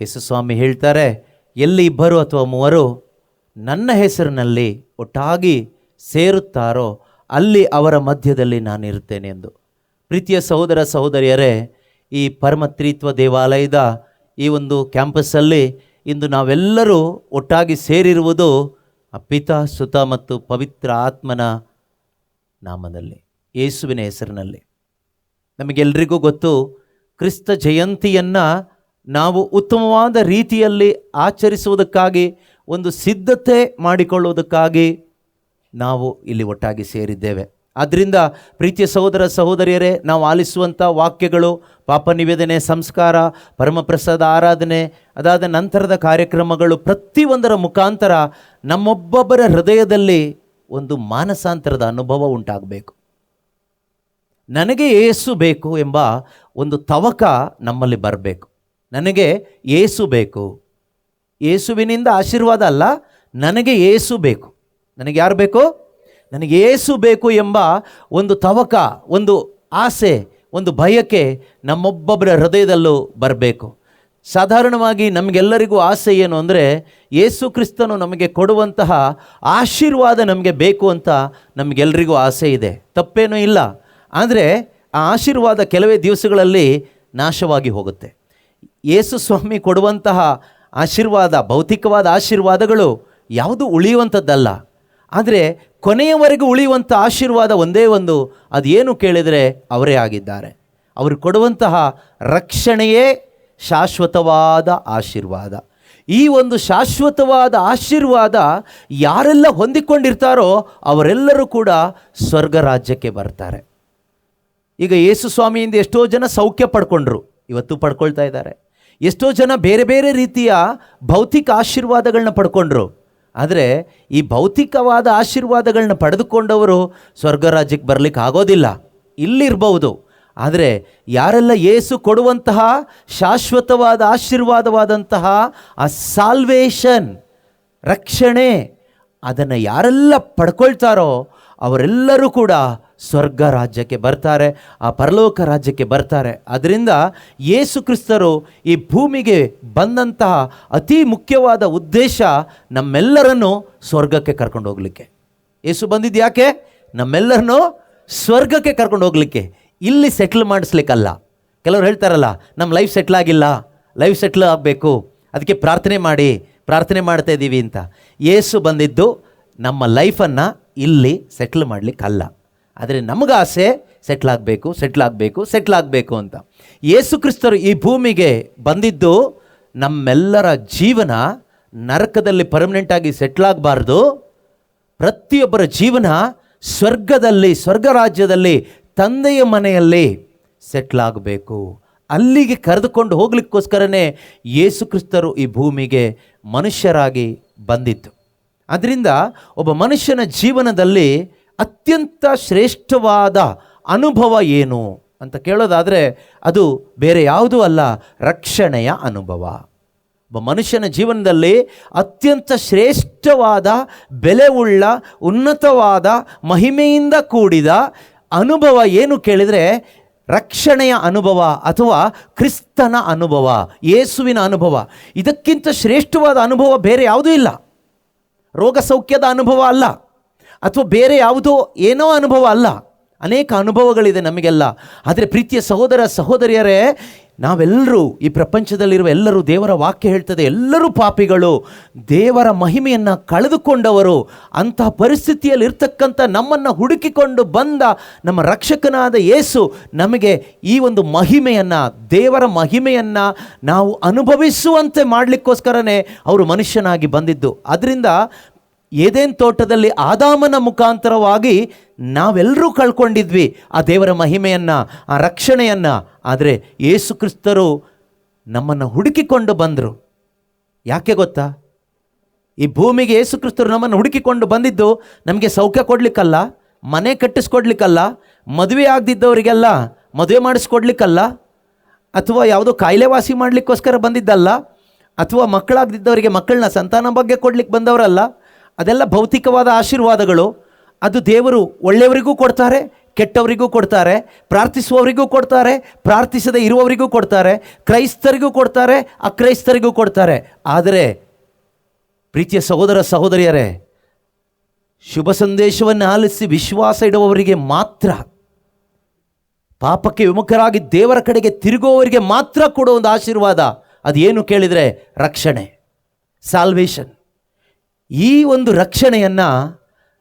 ಯೇಸು ಸ್ವಾಮಿ ಹೇಳ್ತಾರೆ, ಎಲ್ಲಿ ಇಬ್ಬರು ಅಥವಾ ಮೂವರು ನನ್ನ ಹೆಸರಿನಲ್ಲಿ ಒಟ್ಟಾಗಿ ಸೇರುತ್ತಾರೋ ಅಲ್ಲಿ ಅವರ ಮಧ್ಯದಲ್ಲಿ ನಾನಿರುತ್ತೇನೆ ಎಂದು. ಪ್ರೀತಿಯ ಸಹೋದರ ಸಹೋದರಿಯರೇ, ಈ ಪರಮತ್ರಿತ್ವ ದೇವಾಲಯದ ಈ ಒಂದು ಕ್ಯಾಂಪಸ್ಸಲ್ಲಿ ಇಂದು ನಾವೆಲ್ಲರೂ ಒಟ್ಟಾಗಿ ಸೇರಿರುವುದು ಪಿತ, ಸುತ ಮತ್ತು ಪವಿತ್ರ ಆತ್ಮನ ನಾಮದಲ್ಲಿ, ಯೇಸುವಿನ ಹೆಸರಿನಲ್ಲಿ. ನಮಗೆಲ್ಲರಿಗೂ ಗೊತ್ತು, ಕ್ರಿಸ್ತ ಜಯಂತಿಯನ್ನು ನಾವು ಉತ್ತಮವಾದ ರೀತಿಯಲ್ಲಿ ಆಚರಿಸುವುದಕ್ಕಾಗಿ, ಒಂದು ಸಿದ್ಧತೆ ಮಾಡಿಕೊಳ್ಳುವುದಕ್ಕಾಗಿ ನಾವು ಇಲ್ಲಿ ಒಟ್ಟಾಗಿ ಸೇರಿದ್ದೇವೆ. ಆದ್ದರಿಂದ ಪ್ರೀತಿಯ ಸಹೋದರ ಸಹೋದರಿಯರೇ, ನಾವು ಆಲಿಸುವಂಥ ವಾಕ್ಯಗಳು, ಪಾಪ ನಿವೇದನೆ, ಸಂಸ್ಕಾರ, ಪರಮಪ್ರಸಾದ ಆರಾಧನೆ, ಅದಾದ ನಂತರದ ಕಾರ್ಯಕ್ರಮಗಳು, ಪ್ರತಿಯೊಂದರ ಮುಖಾಂತರ ನಮ್ಮೊಬ್ಬೊಬ್ಬರ ಹೃದಯದಲ್ಲಿ ಒಂದು ಮಾನಸಾಂತರದ ಅನುಭವ ಉಂಟಾಗಬೇಕು. ನನಗೆ ಯೇಸು ಬೇಕು ಎಂಬ ಒಂದು ತವಕ ನಮ್ಮಲ್ಲಿ ಬರಬೇಕು. ನನಗೆ ಯೇಸು ಬೇಕು, ಯೇಸುವಿನಿಂದ ಆಶೀರ್ವಾದ ಅಲ್ಲ, ನನಗೆ ಯೇಸು ಬೇಕು. ನನಗೆ ಯಾರು ಬೇಕು? ನನಗೆ ಯೇಸು ಬೇಕು ಎಂಬ ಒಂದು ತವಕ, ಒಂದು ಆಸೆ, ಒಂದು ಬಯಕೆ ನಮ್ಮೊಬ್ಬೊಬ್ಬರ ಹೃದಯದಲ್ಲೂ ಬರಬೇಕು. ಸಾಧಾರಣವಾಗಿ ನಮಗೆಲ್ಲರಿಗೂ ಆಸೆ ಏನು ಅಂದರೆ, ಯೇಸು ಕ್ರಿಸ್ತನು ನಮಗೆ ಕೊಡುವಂತಹ ಆಶೀರ್ವಾದ ನಮಗೆ ಬೇಕು ಅಂತ ನಮಗೆಲ್ಲರಿಗೂ ಆಸೆ ಇದೆ, ತಪ್ಪೇನೂ ಇಲ್ಲ. ಆದರೆ ಆ ಆಶೀರ್ವಾದ ಕೆಲವೇ ದಿವಸಗಳಲ್ಲಿ ನಾಶವಾಗಿ ಹೋಗುತ್ತೆ. ಯೇಸು ಸ್ವಾಮಿ ಕೊಡುವಂತಹ ಆಶೀರ್ವಾದ, ಭೌತಿಕವಾದ ಆಶೀರ್ವಾದಗಳು ಯಾವುದು ಉಳಿಯುವಂಥದ್ದಲ್ಲ. ಆದರೆ ಕೊನೆಯವರೆಗೂ ಉಳಿಯುವಂಥ ಆಶೀರ್ವಾದ ಒಂದೇ ಒಂದು, ಅದೇನು ಕೇಳಿದರೆ ಅವರೇ ಆಗಿದ್ದಾರೆ. ಅವರು ಕೊಡುವಂತಹ ರಕ್ಷಣೆಯೇ ಶಾಶ್ವತವಾದ ಆಶೀರ್ವಾದ. ಈ ಒಂದು ಶಾಶ್ವತವಾದ ಆಶೀರ್ವಾದ ಯಾರೆಲ್ಲ ಹೊಂದಿಕೊಂಡಿರ್ತಾರೋ ಅವರೆಲ್ಲರೂ ಕೂಡ ಸ್ವರ್ಗ ರಾಜ್ಯಕ್ಕೆ ಬರ್ತಾರೆ. ಈಗ ಯೇಸು ಸ್ವಾಮಿಯಿಂದ ಎಷ್ಟೋ ಜನ ಸೌಖ್ಯ ಪಡ್ಕೊಂಡ್ರು, ಇವತ್ತು ಪಡ್ಕೊಳ್ತಾ ಇದ್ದಾರೆ. ಎಷ್ಟೋ ಜನ ಬೇರೆ ಬೇರೆ ರೀತಿಯ ಭೌತಿಕ ಆಶೀರ್ವಾದಗಳನ್ನ ಪಡ್ಕೊಂಡ್ರು. ಆದರೆ ಈ ಭೌತಿಕವಾದ ಆಶೀರ್ವಾದಗಳನ್ನ ಪಡೆದುಕೊಂಡವರು ಸ್ವರ್ಗ ರಾಜ್ಯಕ್ಕೆ ಬರಲಿಕ್ಕೆ ಆಗೋದಿಲ್ಲ. ಇಲ್ಲಿರ್ಬೋದು, ಆದರೆ ಯಾರೆಲ್ಲ ಯೇಸು ಕೊಡುವಂತಹ ಶಾಶ್ವತವಾದ ಆಶೀರ್ವಾದವಾದಂತಹ ಆ ಸಾಲ್ವೇಷನ್, ರಕ್ಷಣೆ, ಅದನ್ನು ಯಾರೆಲ್ಲ ಪಡ್ಕೊಳ್ತಾರೋ ಅವರೆಲ್ಲರೂ ಕೂಡ ಸ್ವರ್ಗ ರಾಜ್ಯಕ್ಕೆ ಬರ್ತಾರೆ, ಆ ಪರಲೋಕ ರಾಜ್ಯಕ್ಕೆ ಬರ್ತಾರೆ. ಅದರಿಂದ ಯೇಸು ಕ್ರಿಸ್ತರು ಈ ಭೂಮಿಗೆ ಬಂದಂತಹ ಅತಿ ಮುಖ್ಯವಾದ ಉದ್ದೇಶ ನಮ್ಮೆಲ್ಲರನ್ನು ಸ್ವರ್ಗಕ್ಕೆ ಕರ್ಕೊಂಡು ಹೋಗಲಿಕ್ಕೆ. ಯೇಸು ಬಂದಿದ್ದು ಯಾಕೆ? ನಮ್ಮೆಲ್ಲರನ್ನು ಸ್ವರ್ಗಕ್ಕೆ ಕರ್ಕೊಂಡು ಹೋಗಲಿಕ್ಕೆ, ಇಲ್ಲಿ ಸೆಟ್ಲ್ ಮಾಡಿಸ್ಲಿಕ್ಕಲ್ಲ. ಕೆಲವರು ಹೇಳ್ತಾರಲ್ಲ, ನಮ್ಮ ಲೈಫ್ ಸೆಟ್ಲ್ ಆಗಿಲ್ಲ, ಲೈಫ್ ಸೆಟ್ಲ್ ಆಗಬೇಕು, ಅದಕ್ಕೆ ಪ್ರಾರ್ಥನೆ ಮಾಡ್ತಾ ಇದ್ದೀವಿ ಅಂತ. ಯೇಸು ಬಂದಿದ್ದು ನಮ್ಮ ಲೈಫನ್ನು ಇಲ್ಲಿ ಸೆಟ್ಲ್ ಮಾಡಲಿಕ್ಕಲ್ಲ. ಆದರೆ ನಮಗೆ ಆಸೆ ಸೆಟ್ಲ್ ಆಗಬೇಕು ಅಂತ. ಯೇಸು ಕ್ರಿಸ್ತರು ಈ ಭೂಮಿಗೆ ಬಂದಿದ್ದು ನಮ್ಮೆಲ್ಲರ ಜೀವನ ನರಕದಲ್ಲಿ ಪರ್ಮನೆಂಟಾಗಿ ಸೆಟ್ಲ್ ಆಗಬಾರ್ದು. ಪ್ರತಿಯೊಬ್ಬರ ಜೀವನ ಸ್ವರ್ಗದಲ್ಲಿ, ಸ್ವರ್ಗ ರಾಜ್ಯದಲ್ಲಿ, ತಂದೆಯ ಮನೆಯಲ್ಲಿ ಸೆಟ್ಲ್ ಆಗಬೇಕು. ಅಲ್ಲಿಗೆ ಕರೆದುಕೊಂಡು ಹೋಗ್ಲಿಕ್ಕೋಸ್ಕರನೇ ಯೇಸು ಕ್ರಿಸ್ತರು ಈ ಭೂಮಿಗೆ ಮನುಷ್ಯರಾಗಿ ಬಂದಿತ್ತು. ಅದರಿಂದ ಒಬ್ಬ ಮನುಷ್ಯನ ಜೀವನದಲ್ಲಿ ಅತ್ಯಂತ ಶ್ರೇಷ್ಠವಾದ ಅನುಭವ ಏನು ಅಂತ ಕೇಳೋದಾದರೆ ಅದು ಬೇರೆ ಯಾವುದೂ ಅಲ್ಲ, ರಕ್ಷಣೆಯ ಅನುಭವ. ಒಬ್ಬ ಮನುಷ್ಯನ ಜೀವನದಲ್ಲಿ ಅತ್ಯಂತ ಶ್ರೇಷ್ಠವಾದ, ಬೆಲೆಯುಳ್ಳ, ಉನ್ನತವಾದ, ಮಹಿಮೆಯಿಂದ ಕೂಡಿದ ಅನುಭವ ಏನು ಕೇಳಿದರೆ ರಕ್ಷಣೆಯ ಅನುಭವ ಅಥವಾ ಕ್ರಿಸ್ತನ ಅನುಭವ, ಯೇಸುವಿನ ಅನುಭವ. ಇದಕ್ಕಿಂತ ಶ್ರೇಷ್ಠವಾದ ಅನುಭವ ಬೇರೆ ಯಾವುದೂ ಇಲ್ಲ. ರೋಗ ಸೌಖ್ಯದ ಅನುಭವ ಅಲ್ಲ, ಅಥವಾ ಬೇರೆ ಯಾವುದೋ ಏನೋ ಅನುಭವ ಅಲ್ಲ. ಅನೇಕ ಅನುಭವಗಳಿದೆ ನಮಗೆಲ್ಲ. ಆದರೆ ಪ್ರೀತಿಯ ಸಹೋದರ ಸಹೋದರಿಯರೇ, ನಾವೆಲ್ಲರೂ, ಈ ಪ್ರಪಂಚದಲ್ಲಿರುವ ಎಲ್ಲರೂ, ದೇವರ ವಾಕ್ಯ ಹೇಳ್ತದೆ, ಎಲ್ಲರೂ ಪಾಪಿಗಳು, ದೇವರ ಮಹಿಮೆಯನ್ನು ಕಳೆದುಕೊಂಡವರು. ಅಂತಹ ಪರಿಸ್ಥಿತಿಯಲ್ಲಿ ಇರ್ತಕ್ಕಂಥ ನಮ್ಮನ್ನು ಹುಡುಕಿಕೊಂಡು ಬಂದ ನಮ್ಮ ರಕ್ಷಕನಾದ ಯೇಸು ನಮಗೆ ಈ ಒಂದು ಮಹಿಮೆಯನ್ನು, ದೇವರ ಮಹಿಮೆಯನ್ನು ನಾವು ಅನುಭವಿಸುವಂತೆ ಮಾಡಲಿಕ್ಕೋಸ್ಕರನೇ ಅವರು ಮನುಷ್ಯನಾಗಿ ಬಂದಿದ್ದು. ಅದರಿಂದ ಏದೇನ್ ತೋಟದಲ್ಲಿ ಆದಾಮನ ಮುಖಾಂತರವಾಗಿ ನಾವೆಲ್ಲರೂ ಕಳ್ಕೊಂಡಿದ್ವಿ ಆ ದೇವರ ಮಹಿಮೆಯನ್ನು, ಆ ರಕ್ಷಣೆಯನ್ನು. ಆದರೆ ಯೇಸು ಕ್ರಿಸ್ತರು ನಮ್ಮನ್ನು ಹುಡುಕಿಕೊಂಡು ಬಂದರು. ಯಾಕೆ ಗೊತ್ತಾ? ಈ ಭೂಮಿಗೆ ಯೇಸು ಕ್ರಿಸ್ತರು ನಮ್ಮನ್ನು ಹುಡುಕಿಕೊಂಡು ಬಂದಿದ್ದು ನಮಗೆ ಸೌಖ್ಯ ಕೊಡಲಿಕ್ಕಲ್ಲ, ಮನೆ ಕಟ್ಟಿಸ್ಕೊಡ್ಲಿಕ್ಕಲ್ಲ, ಮದುವೆ ಆಗದಿದ್ದವರಿಗೆಲ್ಲ ಮದುವೆ ಮಾಡಿಸ್ಕೊಡ್ಲಿಕ್ಕಲ್ಲ, ಅಥವಾ ಯಾವುದೋ ಕಾಯಿಲೆ ವಾಸಿ ಮಾಡಲಿಕ್ಕೋಸ್ಕರ ಬಂದಿದ್ದಲ್ಲ, ಅಥವಾ ಮಕ್ಕಳಾಗದಿದ್ದವರಿಗೆ ಮಕ್ಕಳನ್ನ ಸಂತಾನ ಬಗ್ಗೆ ಕೊಡ್ಲಿಕ್ಕೆ ಬಂದವರಲ್ಲ. ಅದೆಲ್ಲ ಭೌತಿಕವಾದ ಆಶೀರ್ವಾದಗಳು. ಅದು ದೇವರು ಒಳ್ಳೆಯವರಿಗೂ ಕೊಡ್ತಾರೆ, ಕೆಟ್ಟವರಿಗೂ ಕೊಡ್ತಾರೆ, ಪ್ರಾರ್ಥಿಸುವವರಿಗೂ ಕೊಡ್ತಾರೆ, ಪ್ರಾರ್ಥಿಸದೇ ಇರುವವರಿಗೂ ಕೊಡ್ತಾರೆ, ಕ್ರೈಸ್ತರಿಗೂ ಕೊಡ್ತಾರೆ, ಅಕ್ರೈಸ್ತರಿಗೂ ಕೊಡ್ತಾರೆ. ಆದರೆ ಪ್ರೀತಿಯ ಸಹೋದರ ಸಹೋದರಿಯರೇ, ಶುಭ ಸಂದೇಶವನ್ನು ಆಲಿಸಿ ವಿಶ್ವಾಸ ಇಡುವವರಿಗೆ ಮಾತ್ರ, ಪಾಪಕ್ಕೆ ವಿಮುಖರಾಗಿ ದೇವರ ಕಡೆಗೆ ತಿರುಗುವವರಿಗೆ ಮಾತ್ರ ಕೊಡೋ ಒಂದು ಆಶೀರ್ವಾದ, ಅದೇನು ಕೇಳಿದರೆ ರಕ್ಷಣೆ, ಸಾಲ್ವೇಷನ್. ಈ ಒಂದು ರಕ್ಷಣೆಯನ್ನು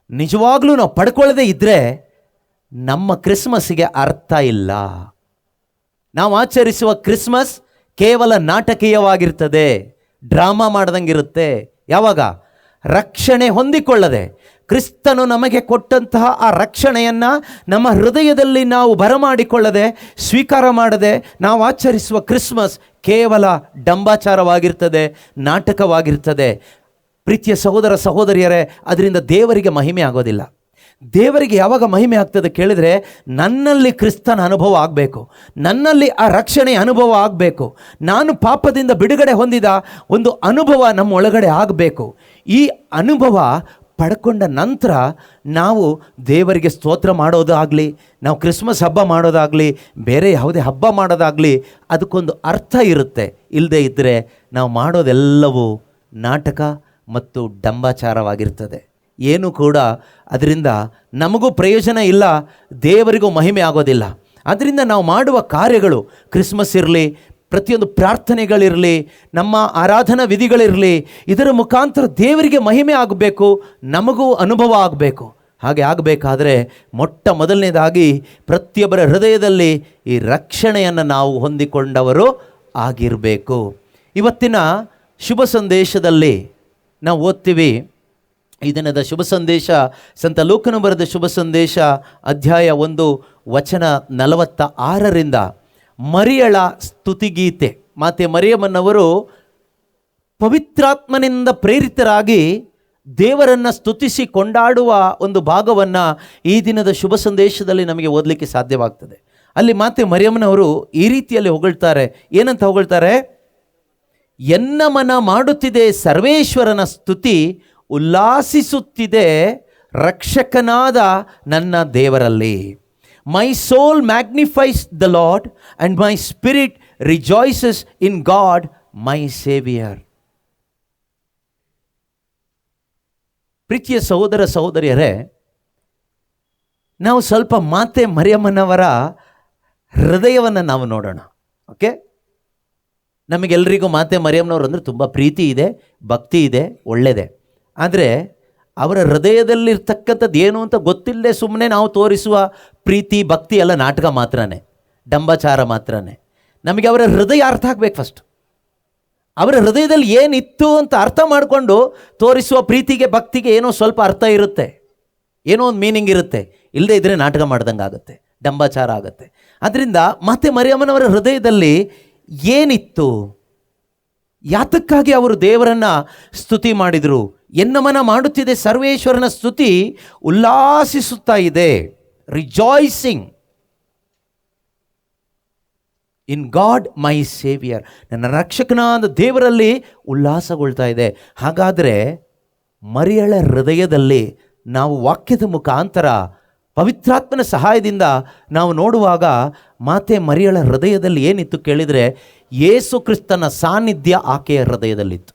ನಿಜವಾಗ್ಲೂ ನಾವು ಪಡ್ಕೊಳ್ಳದೇ ಇದ್ದರೆ ನಮ್ಮ ಕ್ರಿಸ್ಮಸ್ಸಿಗೆ ಅರ್ಥ ಇಲ್ಲ. ನಾವು ಆಚರಿಸುವ ಕ್ರಿಸ್ಮಸ್ ಕೇವಲ ನಾಟಕೀಯವಾಗಿರ್ತದೆ, ಡ್ರಾಮಾ ಮಾಡ್ದಂಗಿರುತ್ತೆ. ಯಾವಾಗ ರಕ್ಷಣೆ ಹೊಂದಿಕೊಳ್ಳದೆ, ಕ್ರಿಸ್ತನು ನಮಗೆ ಕೊಟ್ಟಂತಹ ಆ ರಕ್ಷಣೆಯನ್ನು ನಮ್ಮ ಹೃದಯದಲ್ಲಿ ನಾವು ಬರಮಾಡಿಕೊಳ್ಳದೆ, ಸ್ವೀಕಾರ ಮಾಡದೆ ನಾವು ಆಚರಿಸುವ ಕ್ರಿಸ್ಮಸ್ ಕೇವಲ ಡಂಬಾಚಾರವಾಗಿರ್ತದೆ, ನಾಟಕವಾಗಿರ್ತದೆ. ಪ್ರೀತಿಯ ಸಹೋದರ ಸಹೋದರಿಯರೇ, ಅದರಿಂದ ದೇವರಿಗೆ ಮಹಿಮೆ ಆಗೋದಿಲ್ಲ. ದೇವರಿಗೆ ಯಾವಾಗ ಮಹಿಮೆ ಆಗ್ತದೆ ಕೇಳಿದರೆ, ನನ್ನಲ್ಲಿ ಕ್ರಿಸ್ತನ ಅನುಭವ ಆಗಬೇಕು, ನನ್ನಲ್ಲಿ ಆ ರಕ್ಷಣೆಯ ಅನುಭವ ಆಗಬೇಕು, ನಾನು ಪಾಪದಿಂದ ಬಿಡುಗಡೆ ಹೊಂದಿದ ಒಂದು ಅನುಭವ ನಮ್ಮ ಒಳಗಡೆ ಆಗಬೇಕು. ಈ ಅನುಭವ ಪಡ್ಕೊಂಡ ನಂತರ ನಾವು ದೇವರಿಗೆ ಸ್ತೋತ್ರ ಮಾಡೋದಾಗಲಿ, ನಾವು ಕ್ರಿಸ್ಮಸ್ ಹಬ್ಬ ಮಾಡೋದಾಗಲಿ, ಬೇರೆ ಯಾವುದೇ ಹಬ್ಬ ಮಾಡೋದಾಗಲಿ, ಅದಕ್ಕೊಂದು ಅರ್ಥ ಇರುತ್ತೆ. ಇಲ್ಲದೇ ಇದ್ದರೆ ನಾವು ಮಾಡೋದೆಲ್ಲವೂ ನಾಟಕ ಮತ್ತು ಡಂಬಾಚಾರವಾಗಿರ್ತದೆ. ಏನು ಕೂಡ ಅದರಿಂದ ನಮಗೂ ಪ್ರಯೋಜನ ಇಲ್ಲ, ದೇವರಿಗೂ ಮಹಿಮೆ ಆಗೋದಿಲ್ಲ. ಅದರಿಂದ ನಾವು ಮಾಡುವ ಕಾರ್ಯಗಳು, ಕ್ರಿಸ್ಮಸ್ ಇರಲಿ, ಪ್ರತಿಯೊಂದು ಪ್ರಾರ್ಥನೆಗಳಿರಲಿ, ನಮ್ಮ ಆರಾಧನಾ ವಿಧಿಗಳಿರಲಿ, ಇದರ ಮುಖಾಂತರ ದೇವರಿಗೆ ಮಹಿಮೆ ಆಗಬೇಕು, ನಮಗೂ ಅನುಭವ ಆಗಬೇಕು. ಹಾಗೆ ಆಗಬೇಕಾದ್ರೆ ಮೊಟ್ಟ ಮೊದಲನೇದಾಗಿ ಪ್ರತಿಯೊಬ್ಬರ ಹೃದಯದಲ್ಲಿ ಈ ರಕ್ಷಣೆಯನ್ನು ನಾವು ಹೊಂದಿಕೊಂಡವರು ಆಗಿರಬೇಕು. ಇವತ್ತಿನ ಶುಭ ಸಂದೇಶದಲ್ಲಿ ನಾವು ಓದ್ತೀವಿ, ಈ ದಿನದ ಶುಭ ಸಂದೇಶ ಸಂತ ಲೂಕನು ಬರೆದ ಶುಭ ಸಂದೇಶ ಅಧ್ಯಾಯ 1 ವಚನ 46ರಿಂದ ಮರಿಯಳ ಸ್ತುತಿಗೀತೆ. ಮಾತೆ ಮರಿಯಮ್ಮನವರು ಪವಿತ್ರಾತ್ಮನಿಂದ ಪ್ರೇರಿತರಾಗಿ ದೇವರನ್ನು ಸ್ತುತಿಸಿ ಕೊಂಡಾಡುವ ಒಂದು ಭಾಗವನ್ನು ಈ ದಿನದ ಶುಭ ಸಂದೇಶದಲ್ಲಿ ನಮಗೆ ಓದಲಿಕ್ಕೆ ಸಾಧ್ಯವಾಗ್ತದೆ. ಅಲ್ಲಿ ಮಾತೆ ಮರಿಯಮ್ಮನವರು ಈ ರೀತಿಯಲ್ಲಿ ಹೊಗಳ್ತಾರೆ. ಏನಂತ ಹೊಗಳ್ತಾರೆ? ಎನ್ನ ಮನ ಮಾಡುತ್ತಿದೆ ಸರ್ವೇಶ್ವರನ ಸ್ತುತಿ, ಉಲ್ಲಾಸಿಸುತ್ತಿದೆ ರಕ್ಷಕನಾದ ನನ್ನ ದೇವರಲ್ಲಿ. My soul magnifies the lord and my spirit rejoices in God my saviour. ಪ್ರೀತಿಯ ಸಹೋದರ ಸಹೋದರಿಯರೇ, ನಾವು ಸ್ವಲ್ಪ ಮಾತೆ ಮರಿಯಮ್ಮನವರ ಹೃದಯವನ್ನು ನಾವು ನೋಡೋಣ. ಓಕೆ, ನಮಗೆಲ್ಲರಿಗೂ ಮಾತೆ ಮರಿಯಮ್ಮನವರು ಅಂದರೆ ತುಂಬ ಪ್ರೀತಿ ಇದೆ, ಭಕ್ತಿ ಇದೆ, ಒಳ್ಳೆಯದೇ. ಆದರೆ ಅವರ ಹೃದಯದಲ್ಲಿರ್ತಕ್ಕಂಥದ್ದು ಏನು ಅಂತ ಗೊತ್ತಿಲ್ಲದೆ ಸುಮ್ಮನೆ ನಾವು ತೋರಿಸುವ ಪ್ರೀತಿ ಭಕ್ತಿ ಎಲ್ಲ ನಾಟಕ ಮಾತ್ರನೇ, ಡಂಬಾಚಾರ ಮಾತ್ರನೇ. ನಮಗೆ ಅವರ ಹೃದಯ ಅರ್ಥ ಆಗಬೇಕು ಫಸ್ಟ್. ಅವರ ಹೃದಯದಲ್ಲಿ ಏನಿತ್ತು ಅಂತ ಅರ್ಥ ಮಾಡಿಕೊಂಡು ತೋರಿಸುವ ಪ್ರೀತಿಗೆ ಭಕ್ತಿಗೆ ಏನೋ ಸ್ವಲ್ಪ ಅರ್ಥ ಇರುತ್ತೆ, ಏನೋ ಒಂದು ಮೀನಿಂಗ್ ಇರುತ್ತೆ. ಇಲ್ಲದೆ ಇದ್ದರೆ ನಾಟಕ ಮಾಡ್ದಂಗೆ ಆಗುತ್ತೆ, ಡಂಬಾಚಾರ ಆಗುತ್ತೆ. ಅದರಿಂದ ಮಾತೆ ಮರಿಯಮ್ಮನವರ ಹೃದಯದಲ್ಲಿ ಏನಿತ್ತು, ಯಾತಕ್ಕಾಗಿ ಅವರು ದೇವರನ್ನು ಸ್ತುತಿ ಮಾಡಿದರು? ಎನ್ನ ಮನ ಮಾಡುತ್ತಿದೆ ಸರ್ವೇಶ್ವರನ ಸ್ತುತಿ, ಉಲ್ಲಾಸಿಸುತ್ತಾ ಇದೆ, rejoicing in God my saviour, ನನ್ನ ರಕ್ಷಕನಾದ ದೇವರಲ್ಲಿ ಉಲ್ಲಾಸಗೊಳ್ತಾ ಇದೆ. ಹಾಗಾದರೆ ಮರಿಯಳ ಹೃದಯದಲ್ಲಿ ನಾವು ವಾಕ್ಯದ ಮುಖಾಂತರ ಪವಿತ್ರಾತ್ಮನ ಸಹಾಯದಿಂದ ನಾವು ನೋಡುವಾಗ ಮಾತೆ ಮರಿಯಳ ಹೃದಯದಲ್ಲಿ ಏನಿತ್ತು ಕೇಳಿದರೆ, ಯೇಸು ಕ್ರಿಸ್ತನ ಸಾನ್ನಿಧ್ಯ ಆಕೆಯ ಹೃದಯದಲ್ಲಿತ್ತು.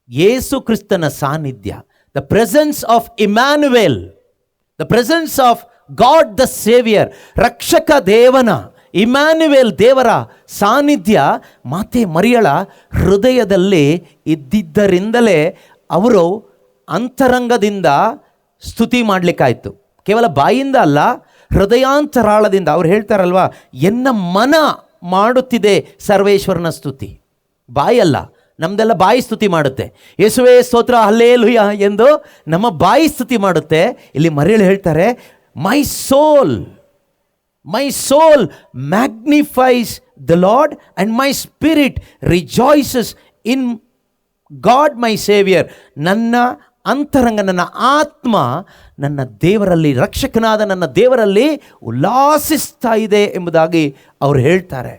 ಯೇಸು ಕ್ರಿಸ್ತನ ಸಾನ್ನಿಧ್ಯ, the presence of Emmanuel, the presence of god the saviour, ರಕ್ಷಕ ದೇವನ ಇಮ್ಯಾನುವೆಲ್ ದೇವರ ಸಾನ್ನಿಧ್ಯ ಮಾತೆ ಮರಿಯಳ ಹೃದಯದಲ್ಲಿ ಇದ್ದಿದ್ದರಿಂದಲೇ ಅವರು ಅಂತರಂಗದಿಂದ ಸ್ತುತಿ ಮಾಡಲಿಕ್ಕಾಯಿತು. ಕೇವಲ ಬಾಯಿಂದ ಅಲ್ಲ, ಹೃದಯಾಂತರಾಳದಿಂದ. ಅವ್ರು ಹೇಳ್ತಾರಲ್ವ, ಎನ್ನ ಮನ ಮಾಡುತ್ತಿದೆ ಸರ್ವೇಶ್ವರನ ಸ್ತುತಿ. ಬಾಯಲ್ಲ, ನಮ್ದೆಲ್ಲ ಬಾಯಿ ಸ್ತುತಿ ಮಾಡುತ್ತೆ, ಯೇಸುವೇ ಸ್ತೋತ್ರ ಹಲ್ಲೇಲೂಯಾ ಎಂದು ನಮ್ಮ ಬಾಯಿ ಸ್ತುತಿ ಮಾಡುತ್ತೆ. ಇಲ್ಲಿ ಮರಿಯಳು ಹೇಳ್ತಾರೆ, my soul magnifies the lord and my spirit rejoices in God my saviour. ನನ್ನ ಅಂತರಂಗ, ನನ್ನ ಆತ್ಮ ನನ್ನ ದೇವರಲ್ಲಿ, ರಕ್ಷಕನಾದ ನನ್ನ ದೇವರಲ್ಲಿ ಉಲ್ಲಾಸಿಸ್ತಾ ಇದೆ ಎಂಬುದಾಗಿ ಅವರು ಹೇಳ್ತಾರೆ.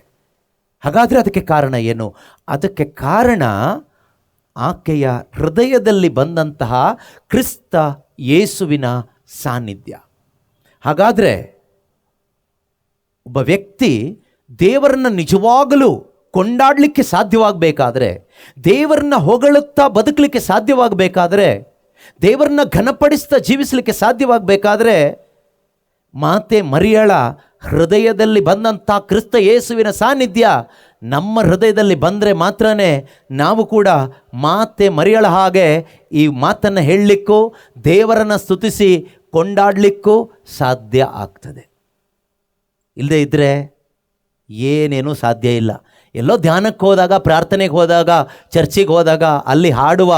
ಹಾಗಾದರೆ ಅದಕ್ಕೆ ಕಾರಣ ಏನು? ಅದಕ್ಕೆ ಕಾರಣ ಆಕೆಯ ಹೃದಯದಲ್ಲಿ ಬಂದಂತಹ ಕ್ರಿಸ್ತ ಯೇಸುವಿನ ಸಾನ್ನಿಧ್ಯ. ಹಾಗಾದರೆ ಒಬ್ಬ ವ್ಯಕ್ತಿ ದೇವರನ್ನು ನಿಜವಾಗಲೂ ಕೊಂಡಾಡಲಿಕ್ಕೆ ಸಾಧ್ಯವಾಗಬೇಕಾದ್ರೆ, ದೇವರನ್ನ ಹೊಗಳುತ್ತಾ ಬದುಕಲಿಕ್ಕೆ ಸಾಧ್ಯವಾಗಬೇಕಾದ್ರೆ, ದೇವರನ್ನ ಘನಪಡಿಸ್ತಾ ಜೀವಿಸಲಿಕ್ಕೆ ಸಾಧ್ಯವಾಗಬೇಕಾದ್ರೆ, ಮಾತೆ ಮರಿಯಳ ಹೃದಯದಲ್ಲಿ ಬಂದಂಥ ಕ್ರಿಸ್ತ ಯೇಸುವಿನ ಸಾನ್ನಿಧ್ಯ ನಮ್ಮ ಹೃದಯದಲ್ಲಿ ಬಂದರೆ ಮಾತ್ರನೇ ನಾವು ಕೂಡ ಮಾತೆ ಮರಿಯಳ ಹಾಗೆ ಈ ಮಾತನ್ನು ಹೇಳಲಿಕ್ಕೂ ದೇವರನ್ನು ಸ್ತುತಿಸಿ ಕೊಂಡಾಡಲಿಕ್ಕೂ ಸಾಧ್ಯ ಆಗ್ತದೆ. ಇಲ್ಲದೇ ಇದ್ದರೆ ಏನೇನೂ ಸಾಧ್ಯ ಇಲ್ಲ. ಎಲ್ಲೋ ಧ್ಯಾನಕ್ಕೆ ಹೋದಾಗ, ಪ್ರಾರ್ಥನೆಗೆ ಹೋದಾಗ, ಚರ್ಚಿಗೆ ಹೋದಾಗ ಅಲ್ಲಿ ಹಾಡುವ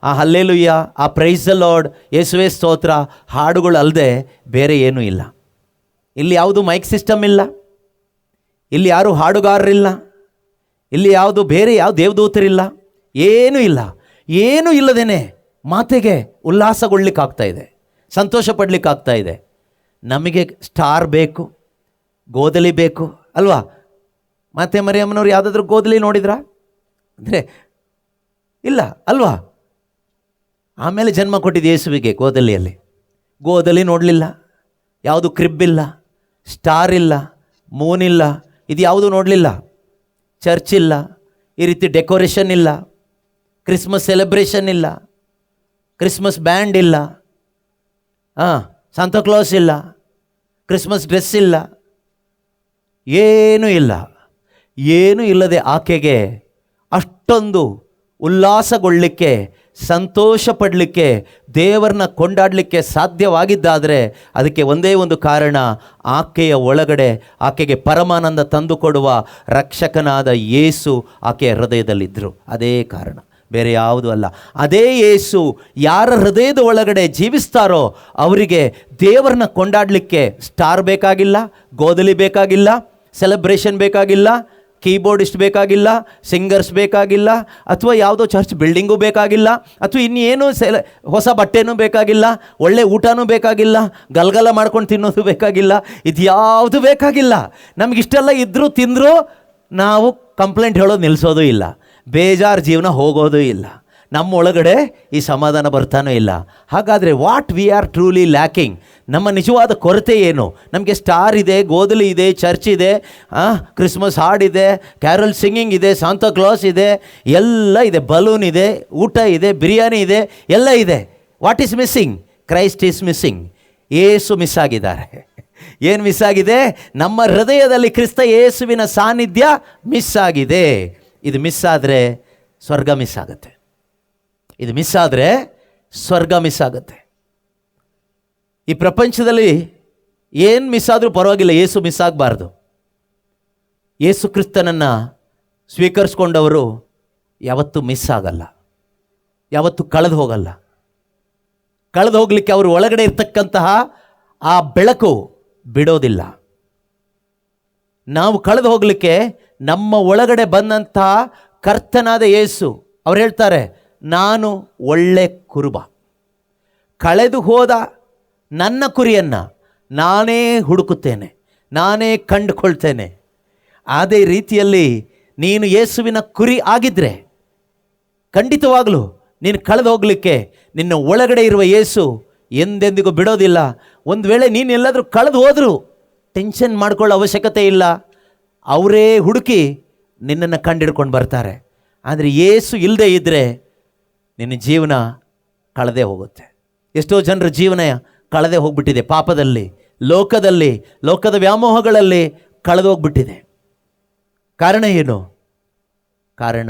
ಆ ಹಲ್ಲೆಲೂಯ, ಆ ಪ್ರೈಸ್ ದ ಲಾರ್ಡ್, ಯೇಸುವೇ ಸ್ತೋತ್ರ ಹಾಡುಗಳು ಅಲ್ಲದೆ ಬೇರೆ ಏನೂ ಇಲ್ಲ. ಇಲ್ಲಿ ಯಾವುದು ಮೈಕ್ ಸಿಸ್ಟಮ್ ಇಲ್ಲ, ಇಲ್ಲಿ ಯಾರು ಹಾಡುಗಾರರಿಲ್ಲ, ಇಲ್ಲಿ ಯಾವುದು ಬೇರೆ ಯಾವ ದೇವದೂತರಿಲ್ಲ, ಏನೂ ಇಲ್ಲ. ಏನೂ ಇಲ್ಲದೇನೆ ಮಾತೆಗೆ ಉಲ್ಲಾಸಗೊಳ್ಳಿಕ್ಕಾಗ್ತಾ ಇದೆ, ಸಂತೋಷ ಪಡಲಿಕ್ಕಾಗ್ತಾ ಇದೆ. ನಮಗೆ ಸ್ಟಾರ್ ಬೇಕು, ಗೋದಲಿ ಬೇಕು ಅಲ್ವಾ? ಮಾತೆ ಮರಿಯಮ್ಮನವ್ರು ಯಾವುದಾದ್ರೂ ಗೋದಲಿ ನೋಡಿದ್ರಾ? ಅಂದರೆ ಇಲ್ಲ ಅಲ್ವಾ? ಆಮೇಲೆ ಜನ್ಮ ಕೊಟ್ಟಿದ್ದು ಯೇಸುವಿಗೆ ಗೋದಲಿಯಲ್ಲಿ. ಗೋದಲಿ ನೋಡಲಿಲ್ಲ, ಯಾವುದು ಕ್ರಿಬ್ ಇಲ್ಲ, ಸ್ಟಾರ್ ಇಲ್ಲ, ಮೂನ್ ಇಲ್ಲ, ಇದು ಯಾವುದು ನೋಡಲಿಲ್ಲ. ಚರ್ಚ್ ಇಲ್ಲ, ಈ ರೀತಿ ಡೆಕೋರೇಷನ್ ಇಲ್ಲ, ಕ್ರಿಸ್ಮಸ್ ಸೆಲೆಬ್ರೇಷನ್ ಇಲ್ಲ, ಕ್ರಿಸ್ಮಸ್ ಬ್ಯಾಂಡ್ ಇಲ್ಲ, ಸಾಂತಾಕ್ಲಾಸ್ ಇಲ್ಲ, ಕ್ರಿಸ್ಮಸ್ ಡ್ರೆಸ್ ಇಲ್ಲ, ಏನೂ ಇಲ್ಲ. ಏನೂ ಇಲ್ಲದೆ ಆಕೆಗೆ ಅಷ್ಟೊಂದು ಉಲ್ಲಾಸಗೊಳ್ಳಲಿಕ್ಕೆ, ಸಂತೋಷ ಪಡಲಿಕ್ಕೆ, ದೇವರನ್ನ ಕೊಂಡಾಡಲಿಕ್ಕೆ ಸಾಧ್ಯವಾಗಿದ್ದಾದರೆ ಅದಕ್ಕೆ ಒಂದೇ ಒಂದು ಕಾರಣ, ಆಕೆಯ ಒಳಗಡೆ ಆಕೆಗೆ ಪರಮಾನಂದ ತಂದುಕೊಡುವ ರಕ್ಷಕನಾದ ಯೇಸು ಆಕೆಯ ಹೃದಯದಲ್ಲಿದ್ದರು. ಅದೇ ಕಾರಣ, ಬೇರೆ ಯಾವುದೂ ಅಲ್ಲ. ಅದೇ ಯೇಸು ಯಾರ ಹೃದಯದ ಒಳಗಡೆ ಜೀವಿಸ್ತಾರೋ ಅವರಿಗೆ ದೇವರನ್ನ ಕೊಂಡಾಡಲಿಕ್ಕೆ ಸ್ಟಾರ್ ಬೇಕಾಗಿಲ್ಲ, ಗೋದಲಿ ಬೇಕಾಗಿಲ್ಲ, ಸೆಲೆಬ್ರೇಷನ್ ಬೇಕಾಗಿಲ್ಲ, ಕೀಬೋರ್ಡಿಸ್ಟ್ ಬೇಕಾಗಿಲ್ಲ, ಸಿಂಗರ್ಸ್ ಬೇಕಾಗಿಲ್ಲ, ಅಥವಾ ಯಾವುದೋ ಚರ್ಚ್ ಬಿಲ್ಡಿಂಗು ಬೇಕಾಗಿಲ್ಲ, ಅಥವಾ ಇನ್ನೇನು ಹೊಸ ಬಟ್ಟೆನೂ ಬೇಕಾಗಿಲ್ಲ, ಒಳ್ಳೆ ಊಟನೂ ಬೇಕಾಗಿಲ್ಲ, ಗಲ್ಗಲ ಮಾಡ್ಕೊಂಡು ತಿನ್ನೋದು ಬೇಕಾಗಿಲ್ಲ, ಇದು ಯಾವುದು ಬೇಕಾಗಿಲ್ಲ. ನಮಗಿಷ್ಟೆಲ್ಲ ಇದ್ದರೂ ತಿಂದರೂ ನಾವು ಕಂಪ್ಲೇಂಟ್ ಹೇಳೋದು ನಿಲ್ಲಿಸೋದು ಇಲ್ಲ, ಬೇಜಾರು ಜೀವನ ಹೋಗೋದು ಇಲ್ಲ, ನಮ್ಮ ಒಳಗಡೆ ಈ ಸಮಾಧಾನ ಬರ್ತಾನೂ ಇಲ್ಲ. ಹಾಗಾದರೆ what we are truly lacking, ನಮ್ಮ ನಿಜವಾದ ಕೊರತೆ ಏನು? ನಮಗೆ ಸ್ಟಾರ್ ಇದೆ, ಗೋದಲಿ ಇದೆ, ಚರ್ಚ್ ಇದೆ, ಕ್ರಿಸ್ಮಸ್ ಹಾಡಿದೆ, ಕ್ಯಾರಲ್ ಸಿಂಗಿಂಗ್ ಇದೆ, ಸಾಂತಾ ಕ್ಲಾಸ್ ಇದೆ, ಎಲ್ಲ ಇದೆ, ಬಲೂನ್ ಇದೆ, ಊಟ ಇದೆ, ಬಿರಿಯಾನಿ ಇದೆ, ಎಲ್ಲ ಇದೆ. What is missing? Christ is missing. Yesu miss ಆಗಿದ್ದಾರೆ. ಏನು ಮಿಸ್ ಆಗಿದೆ? ನಮ್ಮ ಹೃದಯದಲ್ಲಿ ಕ್ರಿಸ್ತ ಯೇಸುವಿನ ಸಾನ್ನಿಧ್ಯ ಮಿಸ್ ಆಗಿದೆ. ಇದು ಮಿಸ್ ಆದರೆ ಸ್ವರ್ಗ ಮಿಸ್ ಆಗುತ್ತೆ. ಇದು ಮಿಸ್ ಆದರೆ ಸ್ವರ್ಗ ಮಿಸ್ ಆಗುತ್ತೆ. ಈ ಪ್ರಪಂಚದಲ್ಲಿ ಏನು ಮಿಸ್ ಆದರೂ ಪರವಾಗಿಲ್ಲ, ಯೇಸು ಮಿಸ್ ಆಗಬಾರ್ದು. ಯೇಸು ಕ್ರಿಸ್ತನನ್ನು ಸ್ವೀಕರಿಸ್ಕೊಂಡವರು ಯಾವತ್ತೂ ಮಿಸ್ ಆಗಲ್ಲ, ಯಾವತ್ತೂ ಕಳೆದು ಹೋಗಲ್ಲ. ಕಳೆದು ಹೋಗಲಿಕ್ಕೆ ಅವರು ಒಳಗಡೆ ಇರ್ತಕ್ಕಂತಹ ಆ ಬೆಳಕು ಬಿಡೋದಿಲ್ಲ. ನಾವು ಕಳೆದು ಹೋಗಲಿಕ್ಕೆ ನಮ್ಮ ಒಳಗಡೆ ಬಂದಂತಹ ಕರ್ತನಾದ ಯೇಸು ಅವ್ರು ಹೇಳ್ತಾರೆ, ನಾನು ಒಳ್ಳೆ ಕುರುಬ, ಕಳೆದು ಹೋದ ನನ್ನ ಕುರಿಯನ್ನು ನಾನೇ ಹುಡುಕುತ್ತೇನೆ, ನಾನೇ ಕಂಡುಕೊಳ್ತೇನೆ. ಅದೇ ರೀತಿಯಲ್ಲಿ ನೀನು ಯೇಸುವಿನ ಕುರಿ ಆಗಿದ್ದರೆ ಖಂಡಿತವಾಗಲೂ ನೀನು ಕಳೆದು ಹೋಗಲಿಕ್ಕೆ ನಿನ್ನ ಒಳಗಡೆ ಇರುವ ಯೇಸು ಎಂದೆಂದಿಗೂ ಬಿಡೋದಿಲ್ಲ. ಒಂದು ವೇಳೆ ನೀನು ಎಲ್ಲಾದರೂ ಕಳೆದು ಹೋದರೂ ಟೆನ್ಷನ್ ಮಾಡ್ಕೊಳ್ಳೋ ಅವಶ್ಯಕತೆ ಇಲ್ಲ, ಅವರೇ ಹುಡುಕಿ ನಿನ್ನನ್ನು ಕಂಡಿಡ್ಕೊಂಡು ಬರ್ತಾರೆ. ಆದರೆ ಯೇಸು ಇಲ್ಲದೆ ಇದ್ದರೆ ನಿನ್ನ ಜೀವನ ಕಳೆದೇ ಹೋಗುತ್ತೆ. ಎಷ್ಟೋ ಜನರ ಜೀವನ ಕಳೆದೇ ಹೋಗ್ಬಿಟ್ಟಿದೆ, ಪಾಪದಲ್ಲಿ, ಲೋಕದಲ್ಲಿ, ಲೋಕದ ವ್ಯಾಮೋಹಗಳಲ್ಲಿ ಕಳೆದು ಹೋಗ್ಬಿಟ್ಟಿದೆ. ಕಾರಣ ಏನು? ಕಾರಣ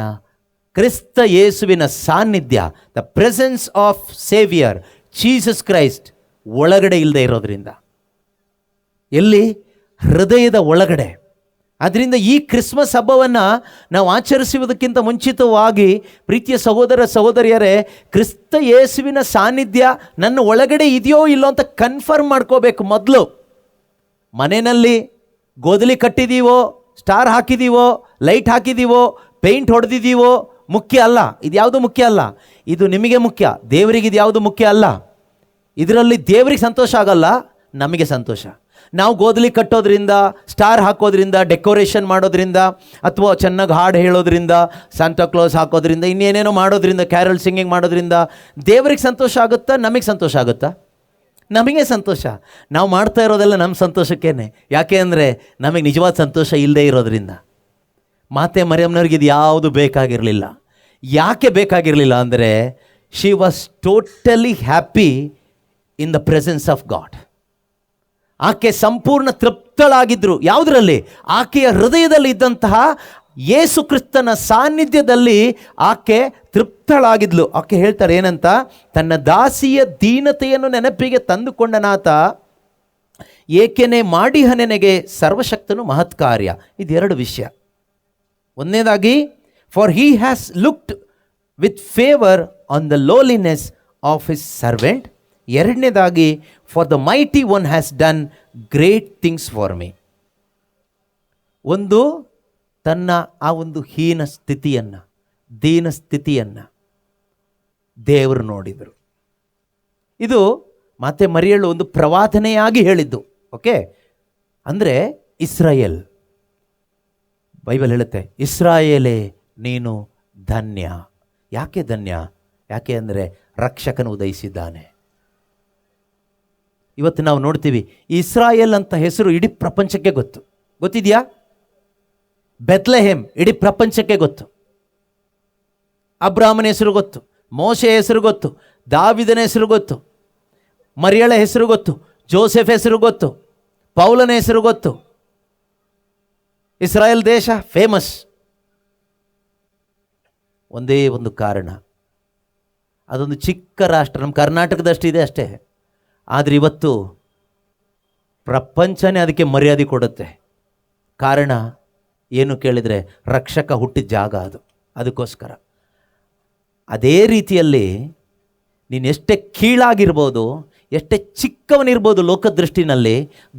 ಕ್ರಿಸ್ತ ಯೇಸುವಿನ ಸಾನ್ನಿಧ್ಯ, the presence of saviour Jesus Christ ಒಳಗಡೆ ಇಲ್ಲದೆ ಇರೋದ್ರಿಂದ. ಎಲ್ಲಿ? ಹೃದಯದ ಒಳಗಡೆ. ಆದ್ದರಿಂದ ಈ ಕ್ರಿಸ್ಮಸ್ ಹಬ್ಬವನ್ನು ನಾವು ಆಚರಿಸುವುದಕ್ಕಿಂತ ಮುಂಚಿತವಾಗಿ ಪ್ರೀತಿಯ ಸಹೋದರ ಸಹೋದರಿಯರೇ, ಕ್ರಿಸ್ತ ಯೇಸುವಿನ ಸಾನ್ನಿಧ್ಯ ನನ್ನ ಒಳಗಡೆ ಇದೆಯೋ ಇಲ್ಲೋ ಅಂತ ಕನ್ಫರ್ಮ್ ಮಾಡ್ಕೋಬೇಕು. ಮೊದಲು ಮನೆಯಲ್ಲಿ ಗೋದಲಿ ಕಟ್ಟಿದ್ದೀವೋ, ಸ್ಟಾರ್ ಹಾಕಿದ್ದೀವೋ, ಲೈಟ್ ಹಾಕಿದ್ದೀವೋ, ಪೇಂಟ್ ಹೊಡೆದಿದ್ದೀವೋ ಮುಖ್ಯ ಅಲ್ಲ. ಇದು ಯಾವುದು ಮುಖ್ಯ ಅಲ್ಲ, ಇದು ನಿಮಗೆ ಮುಖ್ಯ. ದೇವರಿಗೆ ಇದು ಯಾವುದು ಮುಖ್ಯ ಅಲ್ಲ. ಇದರಲ್ಲಿ ದೇವರಿಗೆ ಸಂತೋಷ ಆಗಲ್ಲ, ನಮಗೆ ಸಂತೋಷ. ನಾವು ಗೋದಲಿ ಕಟ್ಟೋದ್ರಿಂದ, ಸ್ಟಾರ್ ಹಾಕೋದ್ರಿಂದ, ಡೆಕೋರೇಷನ್ ಮಾಡೋದ್ರಿಂದ, ಅಥವಾ ಚೆನ್ನಾಗಿ ಹಾಡು ಹೇಳೋದ್ರಿಂದ, ಸಾಂತಾ ಕ್ಲಾಸ್ ಹಾಕೋದ್ರಿಂದ, ಇನ್ನೇನೇನೋ ಮಾಡೋದ್ರಿಂದ, ಕ್ಯಾರಲ್ ಸಿಂಗಿಂಗ್ ಮಾಡೋದ್ರಿಂದ ದೇವರಿಗೆ ಸಂತೋಷ ಆಗುತ್ತಾ, ನಮಗೆ ಸಂತೋಷ ಆಗುತ್ತಾ? ನಮಗೆ ಸಂತೋಷ. ನಾವು ಮಾಡ್ತಾ ಇರೋದೆಲ್ಲ ನಮ್ಮ ಸಂತೋಷಕ್ಕೇನೆ. ಯಾಕೆ ಅಂದರೆ ನಮಗೆ ನಿಜವಾದ ಸಂತೋಷ ಇಲ್ಲದೆ ಇರೋದ್ರಿಂದ. ಮಾತೆ ಮರಿಯಮ್ಮನವ್ರಿಗೆ ಇದು ಯಾವುದು ಬೇಕಾಗಿರಲಿಲ್ಲ. ಯಾಕೆ ಬೇಕಾಗಿರಲಿಲ್ಲ ಅಂದರೆ she was totally happy in the presence of god. ಆಕೆ ಸಂಪೂರ್ಣ ತೃಪ್ತಳಾಗಿದ್ದರು. ಯಾವುದರಲ್ಲಿ? ಆಕೆಯ ಹೃದಯದಲ್ಲಿ ಇದ್ದಂತಹ ಯೇಸು ಕ್ರಿಸ್ತನ ಸಾನ್ನಿಧ್ಯದಲ್ಲಿ ಆಕೆ ತೃಪ್ತಳಾಗಿದ್ಲು. ಆಕೆ ಹೇಳ್ತಾರೆ ಏನಂತ? ತನ್ನ ದಾಸಿಯ ದೀನತೆಯನ್ನು ನೆನಪಿಗೆ ತಂದುಕೊಂಡನಾತ ಏಕೆನೆ ಮಾಡಿಹ ನೆನೆಗೆ ಸರ್ವಶಕ್ತನು ಮಹತ್ಕಾರ್ಯ. ಇದೆರಡು ವಿಷಯ. ಒಂದನೇದಾಗಿ for he has looked with favour on the lowliness of his servant. ಎರಡನೇದಾಗಿ for the mighty one has done great things for me. ಒಂದು ತನ್ನ ಆ ಒಂದು ಹೀನ ಸ್ಥಿತಿಯನ್ನು, ದೀನ ಸ್ಥಿತಿಯನ್ನು ದೇವರು ನೋಡಿದರು. ಇದು ಮಾತೆ ಮರಿಯಳು ಒಂದು ಪ್ರವಾದನೆಯಾಗಿ ಹೇಳಿದ್ದು. ಓಕೆ, ಅಂದರೆ ಇಸ್ರಾಯೇಲ್, ಬೈಬಲ್ ಹೇಳುತ್ತೆ ಇಸ್ರಾಯೇಲೇ ನೀನು ಧನ್ಯ. ಯಾಕೆ ಧನ್ಯ? ಯಾಕೆ ಅಂದರೆ ರಕ್ಷಕನು ಉದಯಿಸಿದ್ದಾನೆ. ಇವತ್ತು ನಾವು ನೋಡ್ತೀವಿ ಇಸ್ರಾಯೇಲ್ ಅಂತ ಹೆಸರು ಇಡೀ ಪ್ರಪಂಚಕ್ಕೆ ಗೊತ್ತು. ಗೊತ್ತಿದೆಯಾ? ಬೆತ್ಲೆಹೇಮ್ ಇಡೀ ಪ್ರಪಂಚಕ್ಕೆ ಗೊತ್ತು. ಅಬ್ರಾಹ್ಮನ ಹೆಸರು ಗೊತ್ತು, ಮೋಶೆ ಹೆಸರು ಗೊತ್ತು, ದಾವಿದನ ಹೆಸರು ಗೊತ್ತು, ಮರಿಯಳ ಹೆಸರು ಗೊತ್ತು, ಜೋಸೆಫ್ ಹೆಸರು ಗೊತ್ತು, ಪೌಲನ ಹೆಸರು ಗೊತ್ತು. ಇಸ್ರಾಯೇಲ್ ದೇಶ ಫೇಮಸ್. ಒಂದೇ ಒಂದು ಕಾರಣ, ಅದೊಂದು ಚಿಕ್ಕ ರಾಷ್ಟ್ರ, ನಮ್ಮ ಕರ್ನಾಟಕದಷ್ಟಿದೆ ಅಷ್ಟೇ. ಆದರೆ ಇವತ್ತು ಪ್ರಪಂಚನೇ ಅದಕ್ಕೆ ಮರ್ಯಾದೆ ಕೊಡುತ್ತೆ. ಕಾರಣ ಏನು ಕೇಳಿದರೆ ರಕ್ಷಕ ಹುಟ್ಟಿದ ಜಾಗ ಅದು. ಅದಕ್ಕೋಸ್ಕರ ಅದೇ ರೀತಿಯಲ್ಲಿ ನೀನು ಎಷ್ಟೇ ಕೀಳಾಗಿರ್ಬೋದು, ಎಷ್ಟೇ ಚಿಕ್ಕವನಿರ್ಬೋದು, ಲೋಕದೃಷ್ಟಿನಲ್ಲಿ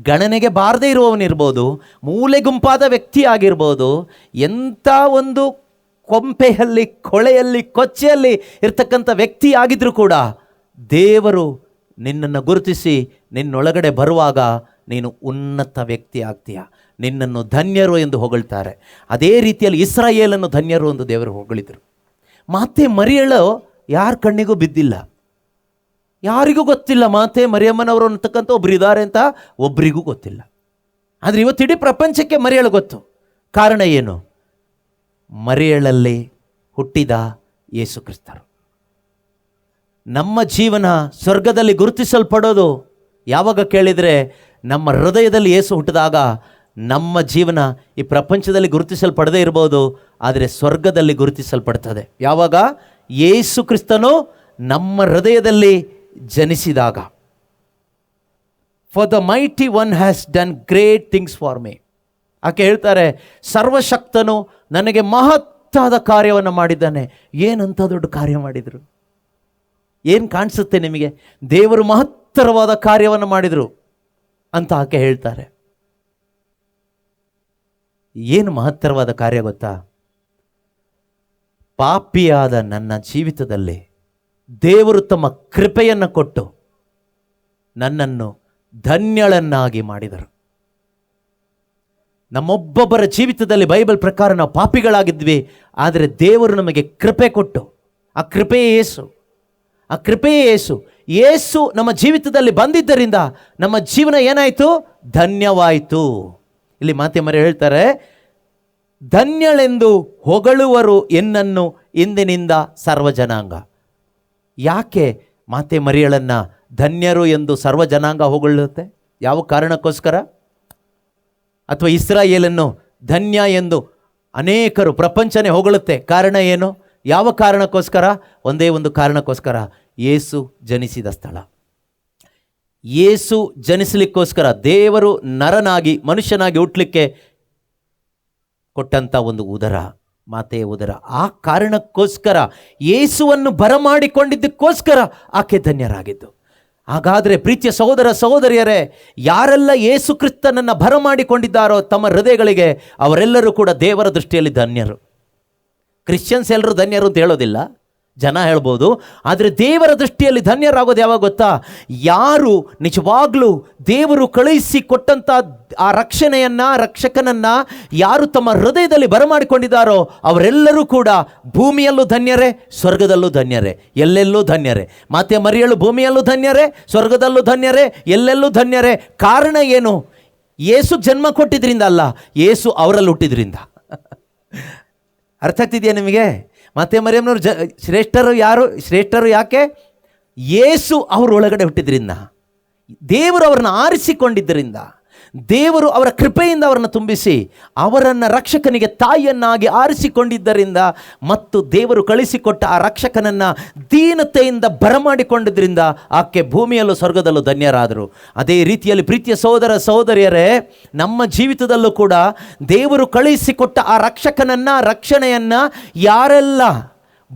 ಗಣನೆಗೆ ಬಾರದೇ ಇರುವವನಿರ್ಬೋದು, ಮೂಲೆ ಗುಂಪಾದ ವ್ಯಕ್ತಿ ಆಗಿರ್ಬೋದು, ಎಂಥ ಒಂದು ಕೊಂಪೆಯಲ್ಲಿ, ಕೊಳೆಯಲ್ಲಿ, ಕೊಚ್ಚೆಯಲ್ಲಿ ಇರ್ತಕ್ಕಂಥ ವ್ಯಕ್ತಿ ಆಗಿದ್ರೂ ಕೂಡ ದೇವರು ನಿನ್ನನ್ನು ಗುರುತಿಸಿ ನಿನ್ನೊಳಗಡೆ ಬರುವಾಗ ನೀನು ಉನ್ನತ ವ್ಯಕ್ತಿ ಆಗ್ತೀಯ. ನಿನ್ನನ್ನು ಧನ್ಯರು ಎಂದು ಹೊಗಳ್ತಾರೆ. ಅದೇ ರೀತಿಯಲ್ಲಿ ಇಸ್ರಾಯೇಲನ್ನು ಧನ್ಯರು ಎಂದು ದೇವರು ಹೊಗಳಿದರು. ಮಾತೆ ಮರಿಯಳು ಯಾರ ಕಣ್ಣಿಗೂ ಬಿದ್ದಿಲ್ಲ, ಯಾರಿಗೂ ಗೊತ್ತಿಲ್ಲ ಮಾತೆ ಮರಿಯಮ್ಮನವರು ಅಂತಕ್ಕಂಥ ಒಬ್ರು ಇದ್ದಾರೆ ಅಂತ ಒಬ್ರಿಗೂ ಗೊತ್ತಿಲ್ಲ. ಆದರೆ ಇವತ್ತು ಇಡೀ ಪ್ರಪಂಚಕ್ಕೆ ಮರಿಯಳು ಗೊತ್ತು. ಕಾರಣ ಏನು? ಮರಿಯಳಲ್ಲಿ ಹುಟ್ಟಿದ ಯೇಸು ಕ್ರಿಸ್ತರು. ನಮ್ಮ ಜೀವನ ಸ್ವರ್ಗದಲ್ಲಿ ಗುರುತಿಸಲ್ಪಡೋದು ಯಾವಾಗ ಕೇಳಿದರೆ, ನಮ್ಮ ಹೃದಯದಲ್ಲಿ ಯೇಸು ಹುಟ್ಟಿದಾಗ ನಮ್ಮ ಜೀವನ ಈ ಪ್ರಪಂಚದಲ್ಲಿ ಗುರುತಿಸಲ್ಪಡದೇ ಇರ್ಬೋದು, ಆದರೆ ಸ್ವರ್ಗದಲ್ಲಿ ಗುರುತಿಸಲ್ಪಡ್ತದೆ. ಯಾವಾಗ? ಯೇಸು ಕ್ರಿಸ್ತನು ನಮ್ಮ ಹೃದಯದಲ್ಲಿ ಜನಿಸಿದಾಗ. For the mighty one has done great things for me. ಆಕೆ ಹೇಳ್ತಾರೆ ಸರ್ವಶಕ್ತನು ನನಗೆ ಮಹತ್ತಾದ ಕಾರ್ಯವನ್ನು ಮಾಡಿದ್ದಾನೆ. ಏನಂತ ದೊಡ್ಡ ಕಾರ್ಯ ಮಾಡಿದರು? ಏನು ಕಾಣಿಸುತ್ತೆ ನಿಮಗೆ? ದೇವರು ಮಹತ್ತರವಾದ ಕಾರ್ಯವನ್ನು ಮಾಡಿದರು ಅಂತ ಆಕೆ ಹೇಳ್ತಾರೆ. ಏನು ಮಹತ್ತರವಾದ ಕಾರ್ಯ ಗೊತ್ತಾ? ಪಾಪಿಯಾದ ನನ್ನ ಜೀವಿತದಲ್ಲಿ ದೇವರು ತಮ್ಮ ಕೃಪೆಯನ್ನು ಕೊಟ್ಟು ನನ್ನನ್ನು ಧನ್ಯಳನ್ನಾಗಿ ಮಾಡಿದರು. ನಮ್ಮೊಬ್ಬೊಬ್ಬರ ಜೀವಿತದಲ್ಲಿ ಬೈಬಲ್ ಪ್ರಕಾರ ನಾವು ಪಾಪಿಗಳಾಗಿದ್ವಿ, ಆದರೆ ದೇವರು ನಮಗೆ ಕೃಪೆ ಕೊಟ್ಟು, ಆ ಕೃಪೆಯೇ ಯೇಸು, ಆ ಕೃಪೆಯೇ ಯೇಸು. ಯೇಸು ನಮ್ಮ ಜೀವಿತದಲ್ಲಿ ಬಂದಿದ್ದರಿಂದ ನಮ್ಮ ಜೀವನ ಏನಾಯಿತು? ಧನ್ಯವಾಯಿತು. ಇಲ್ಲಿ ಮಾತೆ ಮರಿ ಹೇಳ್ತಾರೆ, ಧನ್ಯಳೆಂದು ಹೊಗಳುವರು ಎನ್ನನ್ನು ಇಂದಿನಿಂದ ಸರ್ವಜನಾಂಗ. ಯಾಕೆ ಮಾತೆ ಮರಿಯಳನ್ನು ಧನ್ಯರು ಎಂದು ಸರ್ವಜನಾಂಗ ಹೊಗಳುತ್ತೆ? ಯಾವ ಕಾರಣಕ್ಕೋಸ್ಕರ? ಅಥವಾ ಇಸ್ರಾಯೇಲನ್ನು ಧನ್ಯ ಎಂದು ಅನೇಕರು, ಪ್ರಪಂಚನೇ ಹೊಗಳುತ್ತೆ. ಕಾರಣ ಏನು? ಯಾವ ಕಾರಣಕ್ಕೋಸ್ಕರ? ಒಂದೇ ಒಂದು ಕಾರಣಕ್ಕೋಸ್ಕರ, ಯೇಸು ಜನಿಸಿದ ಸ್ಥಳ. ಯೇಸು ಜನಿಸಲಿಕ್ಕೋಸ್ಕರ ದೇವರು ನರನಾಗಿ, ಮನುಷ್ಯನಾಗಿ ಹುಟ್ಟಲಿಕ್ಕೆ ಕೊಟ್ಟಂಥ ಒಂದು ಉದರ, ಮಾತೆಯ ಉದರ. ಆ ಕಾರಣಕ್ಕೋಸ್ಕರ, ಯೇಸುವನ್ನು ಬರಮಾಡಿಕೊಂಡಿದ್ದಕ್ಕೋಸ್ಕರ ಆಕೆ ಧನ್ಯರಾಗಿದ್ದು. ಹಾಗಾದರೆ ಪ್ರೀತಿಯ ಸಹೋದರ ಸಹೋದರಿಯರೇ, ಯಾರೆಲ್ಲ ಯೇಸು ಕ್ರಿಸ್ತನನ್ನು ಬರಮಾಡಿಕೊಂಡಿದ್ದಾರೋ ತಮ್ಮ ಹೃದಯಗಳಿಗೆ, ಅವರೆಲ್ಲರೂ ಕೂಡ ದೇವರ ದೃಷ್ಟಿಯಲ್ಲಿ ಧನ್ಯರು. ಕ್ರಿಶ್ಚಿಯನ್ಸ್ ಎಲ್ಲರೂ ಧನ್ಯರು ಅಂತ ಹೇಳೋದಿಲ್ಲ, ಜನ ಹೇಳ್ಬೋದು. ಆದರೆ ದೇವರ ದೃಷ್ಟಿಯಲ್ಲಿ ಧನ್ಯರಾಗೋದು ಯಾವಾಗ ಗೊತ್ತಾ? ಯಾರು ನಿಜವಾಗ್ಲೂ ದೇವರು ಕಳುಹಿಸಿ ಕೊಟ್ಟಂಥ ಆ ರಕ್ಷಕನನ್ನು ಯಾರು ತಮ್ಮ ಹೃದಯದಲ್ಲಿ ಬರಮಾಡಿಕೊಂಡಿದ್ದಾರೋ ಅವರೆಲ್ಲರೂ ಕೂಡ ಭೂಮಿಯಲ್ಲೂ ಧನ್ಯರೇ, ಸ್ವರ್ಗದಲ್ಲೂ ಧನ್ಯರೇ, ಎಲ್ಲೆಲ್ಲೂ ಧನ್ಯರೇ. ಮಾತೆ ಮರಿಯಳು ಭೂಮಿಯಲ್ಲೂ ಧನ್ಯರೇ, ಸ್ವರ್ಗದಲ್ಲೂ ಧನ್ಯರೇ, ಎಲ್ಲೆಲ್ಲೂ ಧನ್ಯರೇ. ಕಾರಣ ಏನು? ಯೇಸು ಜನ್ಮ ಕೊಟ್ಟಿದ್ರಿಂದ ಅಲ್ಲ, ಯೇಸು ಅವರಲ್ಲಿ ಹುಟ್ಟಿದ್ರಿಂದ. ಅರ್ಥ ಆಗ್ತಿದೆಯಾ ನಿಮಗೆ? ಮತ್ತೆ ಮರಿಯಮ್ಮನವ್ರು ಶ್ರೇಷ್ಠರು ಯಾಕೆ? ಯೇಸು ಅವ್ರ ಒಳಗಡೆ ಹುಟ್ಟಿದ್ರಿಂದ, ದೇವರು ಅವರನ್ನು ಆರಿಸಿಕೊಂಡಿದ್ದರಿಂದ, ದೇವರು ಅವರ ಕೃಪೆಯಿಂದ ಅವರನ್ನು ತುಂಬಿಸಿ ಅವರನ್ನು ರಕ್ಷಕನಿಗೆ ತಾಯಿಯನ್ನಾಗಿ ಆರಿಸಿಕೊಂಡಿದ್ದರಿಂದ, ಮತ್ತು ದೇವರು ಕಳಿಸಿಕೊಟ್ಟ ಆ ರಕ್ಷಕನನ್ನು ದೀನತೆಯಿಂದ ಬರಮಾಡಿಕೊಂಡಿದ್ದರಿಂದ ಆಕೆ ಭೂಮಿಯಲ್ಲೂ ಸ್ವರ್ಗದಲ್ಲೂ ಧನ್ಯರಾದರು. ಅದೇ ರೀತಿಯಲ್ಲಿ ಪ್ರೀತಿಯ ಸಹೋದರ ಸಹೋದರಿಯರೇ, ನಮ್ಮ ಜೀವಿತದಲ್ಲೂ ಕೂಡ ದೇವರು ಕಳಿಸಿಕೊಟ್ಟ ಆ ರಕ್ಷಣೆಯನ್ನು ಯಾರೆಲ್ಲ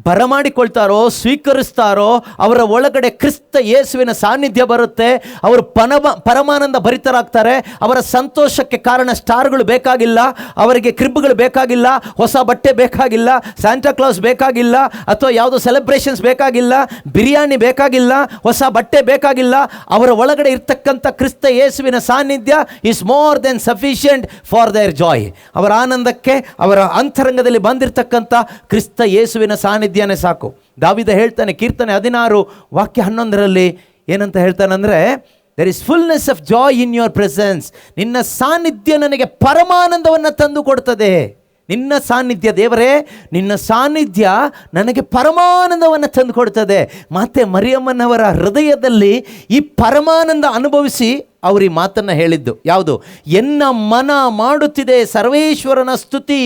ಬರಮಾಡಿಕೊಳ್ತಾರೋ, ಸ್ವೀಕರಿಸ್ತಾರೋ, ಅವರ ಒಳಗಡೆ ಕ್ರಿಸ್ತ ಯೇಸುವಿನ ಸಾನ್ನಿಧ್ಯ ಬರುತ್ತೆ. ಅವರು ಪರಮಾನಂದ ಭರಿತರಾಗ್ತಾರೆ. ಅವರ ಸಂತೋಷಕ್ಕೆ ಕಾರಣ ಸ್ಟಾರ್ಗಳು ಬೇಕಾಗಿಲ್ಲ, ಅವರಿಗೆ ಕ್ರಿಬ್ಗಳು ಬೇಕಾಗಿಲ್ಲ, ಹೊಸ ಬಟ್ಟೆ ಬೇಕಾಗಿಲ್ಲ, ಸ್ಯಾಂಟಾ ಕ್ಲಾಸ್ ಬೇಕಾಗಿಲ್ಲ, ಅಥವಾ ಯಾವುದೋ ಸೆಲೆಬ್ರೇಷನ್ಸ್ ಬೇಕಾಗಿಲ್ಲ, ಬಿರಿಯಾನಿ ಬೇಕಾಗಿಲ್ಲ, ಹೊಸ ಬಟ್ಟೆ ಬೇಕಾಗಿಲ್ಲ. ಅವರ ಒಳಗಡೆ ಇರ್ತಕ್ಕಂಥ ಕ್ರಿಸ್ತ ಯೇಸುವಿನ ಸಾನ್ನಿಧ್ಯ is more than sufficient for there Joy. ಅವರ ಆನಂದಕ್ಕೆ ಅವರ ಅಂತರಂಗದಲ್ಲಿ ಬಂದಿರತಕ್ಕಂಥ ಕ್ರಿಸ್ತ ಯೇಸುವಿನ ಸಾನ್ನಿಧ್ಯನೇ ಸಾಕು. ದಾವಿದ ಹೇಳ್ತಾನೆ, ಕೀರ್ತನೆ 16 ವಾಕ್ಯ 11ರಲ್ಲಿ ಏನಂತ ಹೇಳ್ತಾನಂದ್ರೆ, there is fullness of joy in your presence. ನಿನ್ನ ಸಾನ್ನಿಧ್ಯ ನನಗೆ ಪರಮಾನಂದವನ್ನು ತಂದು ಕೊಡ್ತದೆ. ನಿನ್ನ ಸಾನ್ನಿಧ್ಯ ದೇವರೇ, ನಿನ್ನ ಸಾನ್ನಿಧ್ಯ ನನಗೆ ಪರಮಾನಂದವನ್ನು ತಂದು ಕೊಡ್ತದೆ. ಮತ್ತೆ ಮರಿಯಮ್ಮನವರ ಹೃದಯದಲ್ಲಿ ಈ ಪರಮಾನಂದ ಅನುಭವಿಸಿ ಅವರು ಈ ಮಾತನ್ನು ಹೇಳಿದ್ದು ಯಾವುದು? ಎನ್ನ ಮನ ಮಾಡುತ್ತಿದೆ ಸರ್ವೇಶ್ವರನ ಸ್ತುತಿ,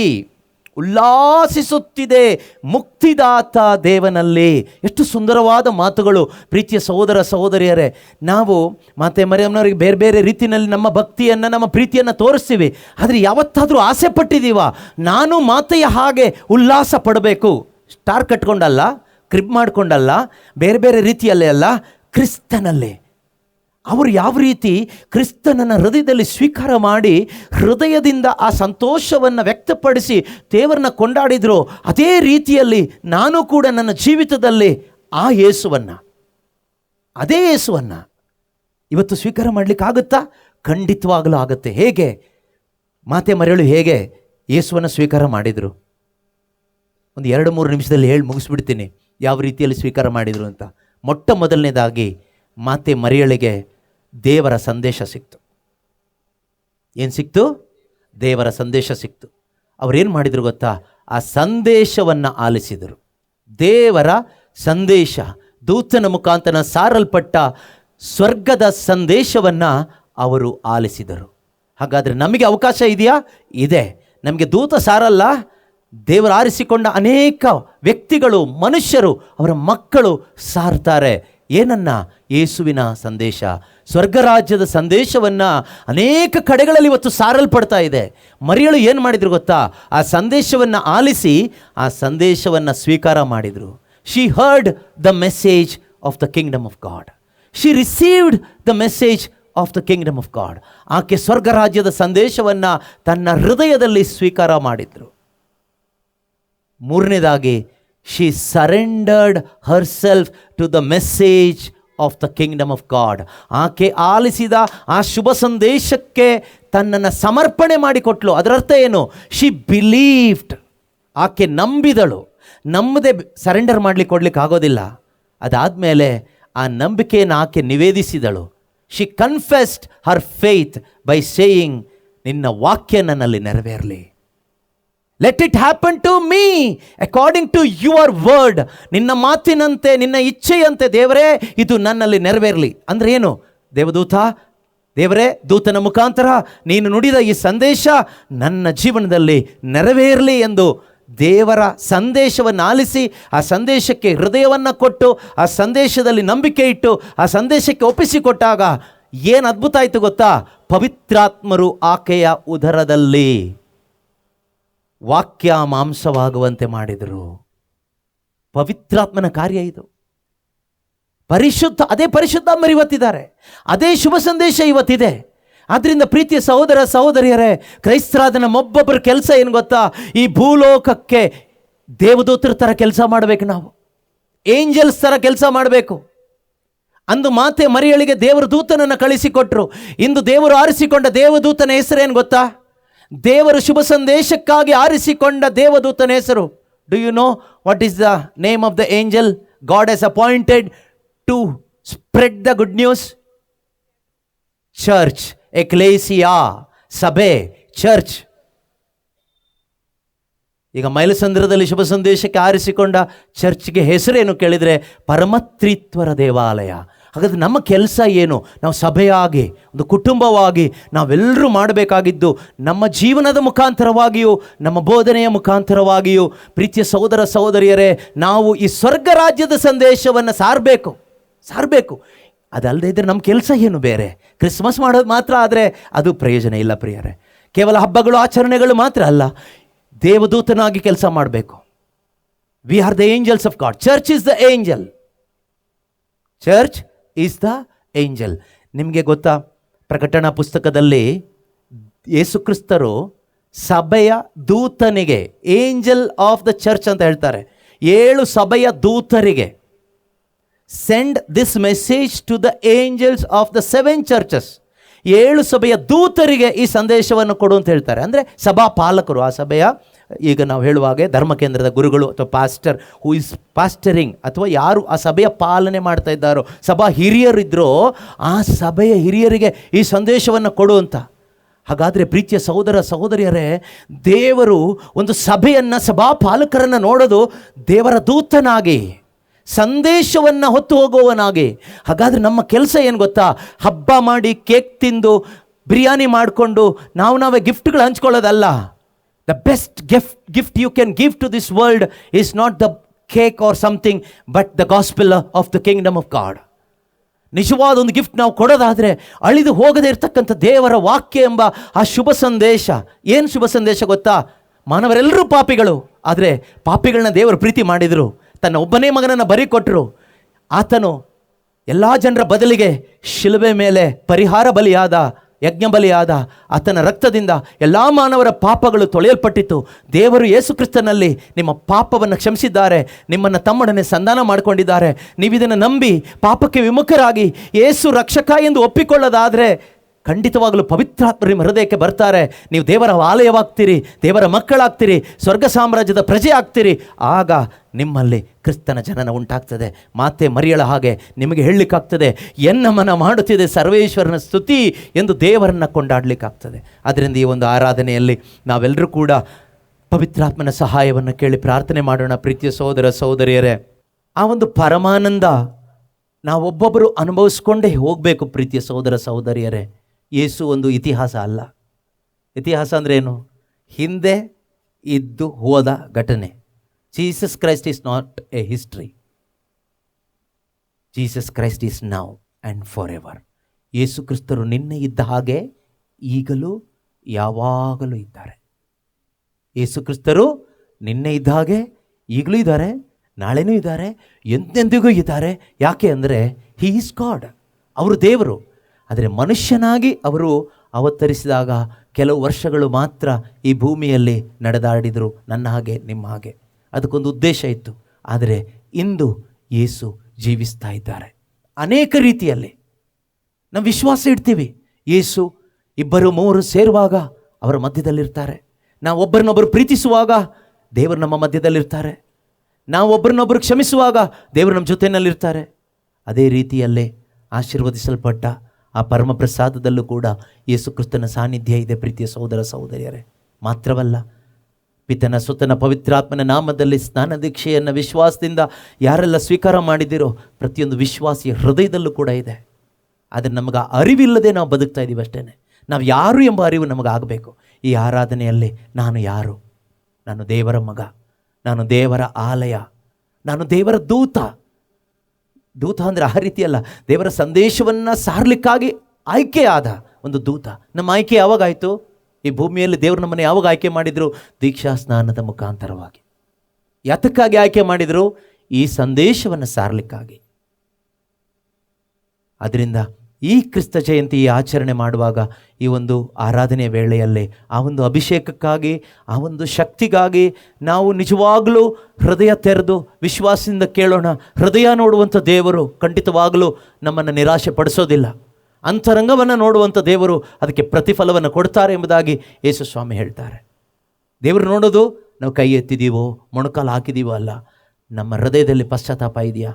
ಉಲ್ಲಾಸಿಸುತ್ತಿದೆ ಮುಕ್ತಿದಾತ ದೇವನಲ್ಲಿ. ಎಷ್ಟು ಸುಂದರವಾದ ಮಾತುಗಳು ಪ್ರೀತಿಯ ಸಹೋದರ ಸಹೋದರಿಯರೇ. ನಾವು ಮಾತೆ ಮರಿಯಮ್ಮನವರಿಗೆ ಬೇರೆ ಬೇರೆ ರೀತಿಯಲ್ಲಿ ನಮ್ಮ ಭಕ್ತಿಯನ್ನು, ನಮ್ಮ ಪ್ರೀತಿಯನ್ನು ತೋರಿಸ್ತೀವಿ. ಆದರೆ ಯಾವತ್ತಾದರೂ ಆಸೆ ಪಟ್ಟಿದ್ದೀವ, ನಾನು ಮಾತೆಯ ಹಾಗೆ ಉಲ್ಲಾಸ ಪಡಬೇಕು? ಸ್ಟಾರ್ ಕಟ್ಕೊಂಡಲ್ಲ, ಕ್ರಿಬ್ ಮಾಡಿಕೊಂಡಲ್ಲ, ಬೇರೆ ಬೇರೆ ರೀತಿಯಲ್ಲೇ ಅಲ್ಲ, ಕ್ರಿಸ್ತನಲ್ಲೇ. ಅವರು ಯಾವ ರೀತಿ ಕ್ರಿಸ್ತನನ್ನು ಹೃದಯದಲ್ಲಿ ಸ್ವೀಕಾರ ಮಾಡಿ ಹೃದಯದಿಂದ ಆ ಸಂತೋಷವನ್ನು ವ್ಯಕ್ತಪಡಿಸಿ ದೇವರನ್ನ ಕೊಂಡಾಡಿದ್ರು, ಅದೇ ರೀತಿಯಲ್ಲಿ ನಾನು ಕೂಡ ನನ್ನ ಜೀವಿತದಲ್ಲಿ ಅದೇ ಯೇಸುವನ್ನು ಇವತ್ತು ಸ್ವೀಕಾರ ಮಾಡಲಿಕ್ಕಾಗುತ್ತಾ? ಖಂಡಿತವಾಗಲೂ ಆಗುತ್ತೆ. ಹೇಗೆ? ಮಾತೆ ಮರಿಯಳು ಹೇಗೆ ಯೇಸುವನ್ನು ಸ್ವೀಕಾರ ಮಾಡಿದರು? ಒಂದು 2-3 ನಿಮಿಷದಲ್ಲಿ ಹೇಳಿ ಮುಗಿಸ್ಬಿಡ್ತೀನಿ ಯಾವ ರೀತಿಯಲ್ಲಿ ಸ್ವೀಕಾರ ಮಾಡಿದರು ಅಂತ. ಮೊಟ್ಟ ಮೊದಲನೇದಾಗಿ ಮಾತೆ ಮರಿಯಳಿಗೆ ದೇವರ ಸಂದೇಶ ಸಿಕ್ತು. ಏನು ಸಿಕ್ತು? ದೇವರ ಸಂದೇಶ ಸಿಕ್ತು. ಅವರೇನು ಮಾಡಿದರು ಗೊತ್ತಾ? ಆ ಸಂದೇಶವನ್ನು ಆಲಿಸಿದರು. ದೇವರ ಸಂದೇಶ, ದೂತನ ಮುಖಾಂತರ ಸಾರಲ್ಪಟ್ಟ ಸ್ವರ್ಗದ ಸಂದೇಶವನ್ನು ಅವರು ಆಲಿಸಿದರು. ಹಾಗಾದರೆ ನಮಗೆ ಅವಕಾಶ ಇದೆಯಾ? ಇದೆ. ನಮಗೆ ದೂತ ಸಾರಲ್ಲ, ದೇವರು ಆರಿಸಿಕೊಂಡ ಅನೇಕ ವ್ಯಕ್ತಿಗಳು, ಮನುಷ್ಯರು, ಅವರ ಮಕ್ಕಳು ಸಾರ್ತಾರೆ. ಏನನ್ನ? ಯೇಸುವಿನ ಸಂದೇಶ, ಸ್ವರ್ಗರಾಜ್ಯದ ಸಂದೇಶವನ್ನು ಅನೇಕ ಕಡೆಗಳಲ್ಲಿ ಇವತ್ತು ಸಾರಲ್ಪಡ್ತಾ ಇದೆ. ಮರಿಯಳು ಏನು ಮಾಡಿದ್ರು ಗೊತ್ತಾ? ಆ ಸಂದೇಶವನ್ನು ಆಲಿಸಿ ಆ ಸಂದೇಶವನ್ನು ಸ್ವೀಕಾರ ಮಾಡಿದರು. She heard the message of the kingdom of god. She received the message of the kingdom of god. ಆಕೆ ಸ್ವರ್ಗರಾಜ್ಯದ ಸಂದೇಶವನ್ನು ತನ್ನ ಹೃದಯದಲ್ಲಿ ಸ್ವೀಕಾರ ಮಾಡಿದರು. ಮೂರನೇದಾಗಿ, she surrendered herself to the message of the kingdom of God. ಆಕೆ ಆಲಿಸಿದ ಆ ಶುಭ ಸಂದೇಶಕ್ಕೆ ತನ್ನನ್ನು ಸಮರ್ಪಣೆ ಮಾಡಿಕೊಟ್ಲು. ಅದರ ಅರ್ಥ ಏನು? she believed. ಆಕೆ ನಂಬಿದಳು. ನಮ್ಮದೇ ಸರೆಂಡರ್ ಮಾಡಲಿಕ್ಕೆ ಕೊಡ್ಲಿಕ್ಕೆ ಆಗೋದಿಲ್ಲ. ಅದಾದಮೇಲೆ ಆ ನಂಬಿಕೆಯನ್ನು ಆಕೆ ನಿವೇದಿಸಿದಳು. she confessed her faith by saying, ನಿನ್ನ ವಾಕ್ಯ ನನ್ನಲ್ಲಿ ನೆರವೇರಲಿ. Let it happen to me according to your word. ನಿನ್ನ ಮಾತಿನಂತೆ, ನಿನ್ನ ಇಚ್ಛೆಯಂತೆ ದೇವರೇ ಇದು ನನ್ನಲ್ಲಿ ನೆರವೇರಲಿ. ಅಂದರೆ ಏನು? ದೇವರೇ, ದೂತನ ಮುಖಾಂತರ ನೀನು ನುಡಿದ ಈ ಸಂದೇಶ ನನ್ನ ಜೀವನದಲ್ಲಿ ನೆರವೇರಲಿ ಎಂದು ದೇವರ ಸಂದೇಶವನ್ನು ಆಲಿಸಿ ಆ ಸಂದೇಶಕ್ಕೆ ಹೃದಯವನ್ನು ಕೊಟ್ಟು ಆ ಸಂದೇಶದಲ್ಲಿ ನಂಬಿಕೆ ಇಟ್ಟು ಆ ಸಂದೇಶಕ್ಕೆ ಒಪ್ಪಿಸಿಕೊಟ್ಟಾಗ ಏನು ಅದ್ಭುತ ಆಯಿತು ಗೊತ್ತಾ? ಪವಿತ್ರಾತ್ಮರು ಆಕೆಯ ಉದರದಲ್ಲಿ ವಾಕ್ಯ ಮಾಂಸವಾಗುವಂತೆ ಮಾಡಿದರು. ಪವಿತ್ರಾತ್ಮನ ಕಾರ್ಯ ಇದು. ಅದೇ ಪರಿಶುದ್ಧಾತ್ಮರು ಇವತ್ತಿದ್ದಾರೆ. ಅದೇ ಶುಭ ಸಂದೇಶ ಇವತ್ತಿದೆ. ಆದ್ದರಿಂದ ಪ್ರೀತಿಯ ಸಹೋದರ ಸಹೋದರಿಯರೇ, ಕ್ರೈಸ್ತರಾದ ನಮ್ಮೊಬ್ಬೊಬ್ಬರ ಕೆಲಸ ಏನು ಗೊತ್ತಾ? ಈ ಭೂಲೋಕಕ್ಕೆ ದೇವದೂತರ ಥರ ಕೆಲಸ ಮಾಡಬೇಕು ನಾವು. ಏಂಜಲ್ಸ್ ಥರ ಕೆಲಸ ಮಾಡಬೇಕು. ಅಂದು ಮಾತೆ ಮರಿಯಳಿಗೆ ದೇವರ ದೂತನನ್ನು ಕಳಿಸಿಕೊಟ್ರು. ಇಂದು ದೇವರು ಆರಿಸಿಕೊಂಡ ದೇವದೂತನ ಹೆಸರೇನು ಗೊತ್ತಾ? ದೇವರು ಶುಭ ಸಂದೇಶಕ್ಕಾಗಿ ಆರಿಸಿಕೊಂಡ ದೇವದೂತನ ಹೆಸರು. Do you know what is the name of the angel God has appointed to spread the good news? Church, ecclesia, ಸಭೆ, ಚರ್ಚ್. ಈಗ ಮೈಲಸಂದ್ರದಲ್ಲಿ ಶುಭ ಸಂದೇಶಕ್ಕೆ ಆರಿಸಿಕೊಂಡ ಚರ್ಚ್ಗೆ ಹೆಸರೇನು ಕೇಳಿದರೆ ಪರಮತ್ರಿತ್ವರ ದೇವಾಲಯ. ಹಾಗಾದರೆ ನಮ್ಮ ಕೆಲಸ ಏನು? ನಾವು ಸಭೆಯಾಗಿ, ಒಂದು ಕುಟುಂಬವಾಗಿ ನಾವೆಲ್ಲರೂ ಮಾಡಬೇಕಾಗಿದ್ದು ನಮ್ಮ ಜೀವನದ ಮುಖಾಂತರವಾಗಿಯೂ ನಮ್ಮ ಬೋಧನೆಯ ಮುಖಾಂತರವಾಗಿಯೂ ಪ್ರೀತಿಯ ಸಹೋದರ ಸಹೋದರಿಯರೇ, ನಾವು ಈ ಸ್ವರ್ಗ ರಾಜ್ಯದ ಸಂದೇಶವನ್ನು ಸಾರಬೇಕು. ಅದಲ್ಲದೆ ಇದ್ದರೆ ನಮ್ಮ ಕೆಲಸ ಏನು? ಬೇರೆ ಕ್ರಿಸ್ಮಸ್ ಮಾಡೋದು ಮಾತ್ರ ಆದರೆ ಅದು ಪ್ರಯೋಜನ ಇಲ್ಲ ಪ್ರಿಯರೇ. ಕೇವಲ ಹಬ್ಬಗಳು ಆಚರಣೆಗಳು ಮಾತ್ರ ಅಲ್ಲ, ದೇವದೂತನಾಗಿ ಕೆಲಸ ಮಾಡಬೇಕು. We are the angels of God. Church is the angel. Church is the angel. ನಿಮಗೆ ಗೊತ್ತಾ, ಪ್ರಕಟಣಾ ಪುಸ್ತಕದಲ್ಲಿ ಯೇಸು ಕ್ರಿಸ್ತರು ಸಭೆಯ ದೂತನಿಗೆ, ಏಂಜಲ್ ಆಫ್ ದ ಚರ್ಚ್ ಅಂತ ಹೇಳ್ತಾರೆ, 7 ಸಭೆಯ ದೂತರಿಗೆ send this message to the angels of the 7 churches. 7 ಸಭೆಯ ದೂತರಿಗೆ ಈ ಸಂದೇಶವನ್ನು ಕೊಡು ಅಂತ ಹೇಳ್ತಾರೆ. ಅಂದರೆ ಸಭಾ ಪಾಲಕರು, ಆ ಸಭೆಯ, ಈಗ ನಾವು ಹೇಳುವಾಗೆ ಧರ್ಮ ಕೇಂದ್ರದ ಗುರುಗಳು ಅಥವಾ ಪಾಸ್ಟರ್ ಹೂ ಇಸ್ ಪಾಸ್ಟರಿಂಗ್, ಅಥವಾ ಯಾರು ಆ ಸಭೆಯ ಪಾಲನೆ ಮಾಡ್ತಾ ಇದ್ದಾರೋ, ಸಭಾ ಹಿರಿಯರಿದ್ರೋ ಆ ಸಭೆಯ ಹಿರಿಯರಿಗೆ ಈ ಸಂದೇಶವನ್ನು ಕೊಡು ಅಂತ. ಹಾಗಾದರೆ ಪ್ರೀತಿಯ ಸಹೋದರ ಸಹೋದರಿಯರೇ, ದೇವರು ಒಂದು ಸಭೆಯನ್ನು, ಸಭಾ ಪಾಲಕರನ್ನು ನೋಡೋದು ದೇವರ ದೂತನಾಗಿ, ಸಂದೇಶವನ್ನು ಹೊತ್ತು ಹೋಗುವವನಾಗಿ. ಹಾಗಾದರೆ ನಮ್ಮ ಕೆಲಸ ಏನು ಗೊತ್ತಾ? ಹಬ್ಬ ಮಾಡಿ, ಕೇಕ್ ತಿಂದು, ಬಿರಿಯಾನಿ ಮಾಡಿಕೊಂಡು ನಾವೇ ಗಿಫ್ಟ್ಗಳು ಹಂಚ್ಕೊಳ್ಳೋದಲ್ಲ. The best gift you can give to this world is not the cake or something, but the gospel of the kingdom of God. ನಿಜವಾದ ಒಂದು ಗಿಫ್ಟ್ ನಾವು ಕೊಡೋದಾದರೆ ಅಳಿದು ಹೋಗದೇ ಇರತಕ್ಕಂಥ ದೇವರ ವಾಕ್ಯ ಎಂಬ ಆ ಶುಭ ಸಂದೇಶ. ಏನು ಶುಭ ಸಂದೇಶ ಗೊತ್ತಾ? ಮಾನವರೆಲ್ಲರೂ ಪಾಪಿಗಳು, ಆದರೆ ಪಾಪಿಗಳನ್ನ ದೇವರು ಪ್ರೀತಿ ಮಾಡಿದರು, ತನ್ನ ಒಬ್ಬನೇ ಮಗನನ್ನು ಬರಿ ಕೊಟ್ಟರು. ಆತನು ಎಲ್ಲ ಜನರ ಬದಲಿಗೆ ಶಿಲುಬೆ ಮೇಲೆ ಪರಿಹಾರ ಬಲಿಯಾದ, ಯಜ್ಞ ಬಲಿಯಾದ. ಆತನ ರಕ್ತದಿಂದ ಎಲ್ಲ ಮಾನವರ ಪಾಪಗಳು ತೊಳೆಯಲ್ಪಟ್ಟಿತು. ದೇವರು ಯೇಸು ಕ್ರಿಸ್ತನಲ್ಲಿ ನಿಮ್ಮ ಪಾಪವನ್ನು ಕ್ಷಮಿಸಿದ್ದಾರೆ, ನಿಮ್ಮನ್ನು ತಮ್ಮೊಡನೆ ಸಂಧಾನ ಮಾಡಿಕೊಂಡಿದ್ದಾರೆ. ನೀವಿದನ್ನು ನಂಬಿ ಪಾಪಕ್ಕೆ ವಿಮುಖರಾಗಿ ಯೇಸು ರಕ್ಷಕ ಎಂದು ಒಪ್ಪಿಕೊಳ್ಳೋದಾದರೆ ಖಂಡಿತವಾಗಲೂ ಪವಿತ್ರಾತ್ಮ ನಿಮ್ಮ ಹೃದಯಕ್ಕೆ ಬರ್ತಾರೆ. ನೀವು ದೇವರ ಆಲಯವಾಗ್ತೀರಿ, ದೇವರ ಮಕ್ಕಳಾಗ್ತೀರಿ, ಸ್ವರ್ಗ ಸಾಮ್ರಾಜ್ಯದ ಪ್ರಜೆ ಆಗ್ತೀರಿ. ಆಗ ನಿಮ್ಮಲ್ಲಿ ಕ್ರಿಸ್ತನ ಜನನ ಉಂಟಾಗ್ತದೆ. ಮಾತೆ ಮರಿಯಳ ಹಾಗೆ ನಿಮಗೆ ಹೇಳಲಿಕ್ಕಾಗ್ತದೆ, ಎನ್ನ ಮನ ಮಾಡುತ್ತಿದೆ ಸರ್ವೇಶ್ವರನ ಸ್ತುತಿ ಎಂದು ದೇವರನ್ನು ಕೊಂಡಾಡಲಿಕ್ಕಾಗ್ತದೆ. ಅದರಿಂದ ಈ ಒಂದು ಆರಾಧನೆಯಲ್ಲಿ ನಾವೆಲ್ಲರೂ ಕೂಡ ಪವಿತ್ರಾತ್ಮನ ಸಹಾಯವನ್ನು ಕೇಳಿ ಪ್ರಾರ್ಥನೆ ಮಾಡೋಣ. ಪ್ರೀತಿಯ ಸಹೋದರ ಸಹೋದರಿಯರೇ, ಆ ಒಂದು ಪರಮಾನಂದ ನಾವೊಬ್ಬೊಬ್ಬರು ಅನುಭವಿಸ್ಕೊಂಡೇ ಹೋಗಬೇಕು. ಪ್ರೀತಿಯ ಸಹೋದರ ಸಹೋದರಿಯರೇ, ಯೇಸು ಒಂದು ಇತಿಹಾಸ ಅಲ್ಲ. ಇತಿಹಾಸ ಅಂದರೆ ಏನು? ಹಿಂದೆ ಇದ್ದು ಹೋದ ಘಟನೆ. Jesus Christ is not a history. Jesus Christ is now and for ever. ಯೇಸು ಕ್ರಿಸ್ತರು ನಿನ್ನೆ ಇದ್ದ ಹಾಗೆ ಈಗಲೂ ಯಾವಾಗಲೂ ಇದ್ದಾರೆ. ಯೇಸು ಕ್ರಿಸ್ತರು ನಿನ್ನೆ ಇದ್ದ ಹಾಗೆ ಈಗಲೂ ಇದ್ದಾರೆ, ನಾಳೆನೂ ಇದ್ದಾರೆ, ಎಂದೆಂದಿಗೂ ಇದ್ದಾರೆ. ಯಾಕೆ ಅಂದರೆ ಹಿ ಈಸ್ ಗಾಡ್. ಅವರು ದೇವರು. ಆದರೆ ಮನುಷ್ಯನಾಗಿ ಅವರು ಅವತರಿಸಿದಾಗ ಕೆಲವು ವರ್ಷಗಳು ಮಾತ್ರ ಈ ಭೂಮಿಯಲ್ಲಿ ನಡೆದಾಡಿದರು, ನನ್ನ ಹಾಗೆ ನಿಮ್ಮ ಹಾಗೆ. ಅದಕ್ಕೊಂದು ಉದ್ದೇಶ ಇತ್ತು. ಆದರೆ ಇಂದು ಯೇಸು ಜೀವಿಸ್ತಾ ಇದ್ದಾರೆ ಅನೇಕ ರೀತಿಯಲ್ಲಿ. ನಾವು ವಿಶ್ವಾಸ ಇಡ್ತೀವಿ, ಯೇಸು 2-3 ಸೇರುವಾಗ ಅವರ ಮಧ್ಯದಲ್ಲಿರ್ತಾರೆ. ನಾವು ಒಬ್ಬರನ್ನೊಬ್ಬರು ಪ್ರೀತಿಸುವಾಗ ದೇವರು ನಮ್ಮ ಮಧ್ಯದಲ್ಲಿರ್ತಾರೆ. ನಾವು ಒಬ್ಬರನ್ನೊಬ್ಬರು ಕ್ಷಮಿಸುವಾಗ ದೇವರು ನಮ್ಮ ಜೊತೆಯಲ್ಲಿರ್ತಾರೆ. ಅದೇ ರೀತಿಯಲ್ಲೇ ಆಶೀರ್ವದಿಸಲ್ಪಟ್ಟ ಆ ಪರಮ ಪ್ರಸಾದದಲ್ಲೂ ಕೂಡ ಯೇಸು ಕ್ರಿಸ್ತನ ಸಾನ್ನಿಧ್ಯ ಇದೆ. ಪ್ರೀತಿಯ ಸಹೋದರ ಸಹೋದರಿಯರೇ, ಮಾತ್ರವಲ್ಲ, ಪಿತನ ಸುತನ ಪವಿತ್ರಾತ್ಮನ ನಾಮದಲ್ಲಿ ಸ್ನಾನ ದೀಕ್ಷೆಯನ್ನು ವಿಶ್ವಾಸದಿಂದ ಯಾರೆಲ್ಲ ಸ್ವೀಕಾರ ಮಾಡಿದಿರೋ ಪ್ರತಿಯೊಂದು ವಿಶ್ವಾಸಿಯ ಹೃದಯದಲ್ಲೂ ಕೂಡ ಇದೆ. ಆದರೆ ನಮಗೆ ಅರಿವಿಲ್ಲದೆ ನಾವು ಬದುಕ್ತಾ ಇದ್ದೀವಿ ಅಷ್ಟೇ. ನಾವು ಯಾರು ಎಂಬ ಅರಿವು ನಮಗಾಗಬೇಕು. ಈ ಆರಾಧನೆಯಲ್ಲಿ ನಾನು ಯಾರು? ನಾನು ದೇವರ ಮಗ, ನಾನು ದೇವರ ಆಲಯ, ನಾನು ದೇವರ ದೂತ. ದೂತ ಅಂದರೆ ಆ ರೀತಿಯಲ್ಲ, ದೇವರ ಸಂದೇಶವನ್ನು ಸಾರಲಿಕ್ಕಾಗಿ ಆಯ್ಕೆಯಾದ ಒಂದು ದೂತ. ನಮ್ಮ ಆಯ್ಕೆ ಯಾವಾಗ ಆಯಿತು? ಈ ಭೂಮಿಯಲ್ಲಿ ದೇವರು ನಮ್ಮನ್ನು ಯಾವಾಗ ಆಯ್ಕೆ ಮಾಡಿದರು? ದೀಕ್ಷಾ ಸ್ನಾನದ ಮುಖಾಂತರವಾಗಿ. ಯಾತಕ್ಕಾಗಿ ಆಯ್ಕೆ ಮಾಡಿದರು? ಈ ಸಂದೇಶವನ್ನು ಸಾರಲಿಕ್ಕಾಗಿ. ಅದರಿಂದ ಈ ಕ್ರಿಸ್ತ ಜಯಂತಿ ಆಚರಣೆ ಮಾಡುವಾಗ ಈ ಒಂದು ಆರಾಧನೆಯ ವೇಳೆಯಲ್ಲಿ ಆ ಒಂದು ಅಭಿಷೇಕಕ್ಕಾಗಿ, ಆ ಒಂದು ಶಕ್ತಿಗಾಗಿ ನಾವು ನಿಜವಾಗಲೂ ಹೃದಯ ತೆರೆದು ವಿಶ್ವಾಸದಿಂದ ಕೇಳೋಣ. ಹೃದಯ ನೋಡುವಂಥ ದೇವರು ಖಂಡಿತವಾಗಲೂ ನಮ್ಮನ್ನು ನಿರಾಶೆ ಪಡಿಸೋದಿಲ್ಲ. ಅಂತರಂಗವನ್ನು ನೋಡುವಂಥ ದೇವರು ಅದಕ್ಕೆ ಪ್ರತಿಫಲವನ್ನು ಕೊಡ್ತಾರೆ ಎಂಬುದಾಗಿ ಯೇಸು ಸ್ವಾಮಿ ಹೇಳ್ತಾರೆ. ದೇವರು ನೋಡೋದು ನಾವು ಕೈ ಎತ್ತಿದ್ದೀವೋ, ಮೊಣಕಾಲು ಹಾಕಿದ್ದೀವೋ ಅಲ್ಲ, ನಮ್ಮ ಹೃದಯದಲ್ಲಿ ಪಶ್ಚಾತ್ತಾಪ ಇದೆಯಾ,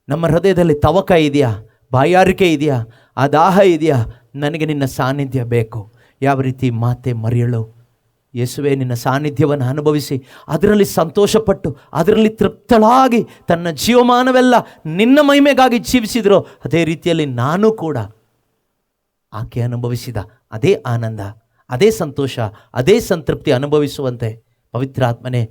ನಮ್ಮ ಹೃದಯದಲ್ಲಿ ತವಕ ಇದೆಯಾ, ಬಾಯಾರಿಕೆ ಇದೆಯಾ, ಆ ದಾಹ ಇದೆಯಾ, ನನಗೆ ನಿನ್ನ ಸಾನ್ನಿಧ್ಯ ಬೇಕು. ಯಾವ ರೀತಿ ಮಾತೆ ಮರಿಯಳು ಯೇಸುವೆ ನಿನ್ನ ಸಾನ್ನಿಧ್ಯವನ್ನು ಅನುಭವಿಸಿ ಅದರಲ್ಲಿ ಸಂತೋಷಪಟ್ಟು ಅದರಲ್ಲಿ ತೃಪ್ತಳಾಗಿ ತನ್ನ ಜೀವಮಾನವೆಲ್ಲ ನಿನ್ನ ಮಹಿಮೆಗಾಗಿ ಜೀವಿಸಿದರೋ, ಅದೇ ರೀತಿಯಲ್ಲಿ ನಾನು ಕೂಡ ಆಕೆ ಅನುಭವಿಸಿದ ಅದೇ ಆನಂದ, ಅದೇ ಸಂತೋಷ, ಅದೇ ಸಂತೃಪ್ತಿ ಅನುಭವಿಸುವಂತೆ ಪವಿತ್ರಾತ್ಮನೇ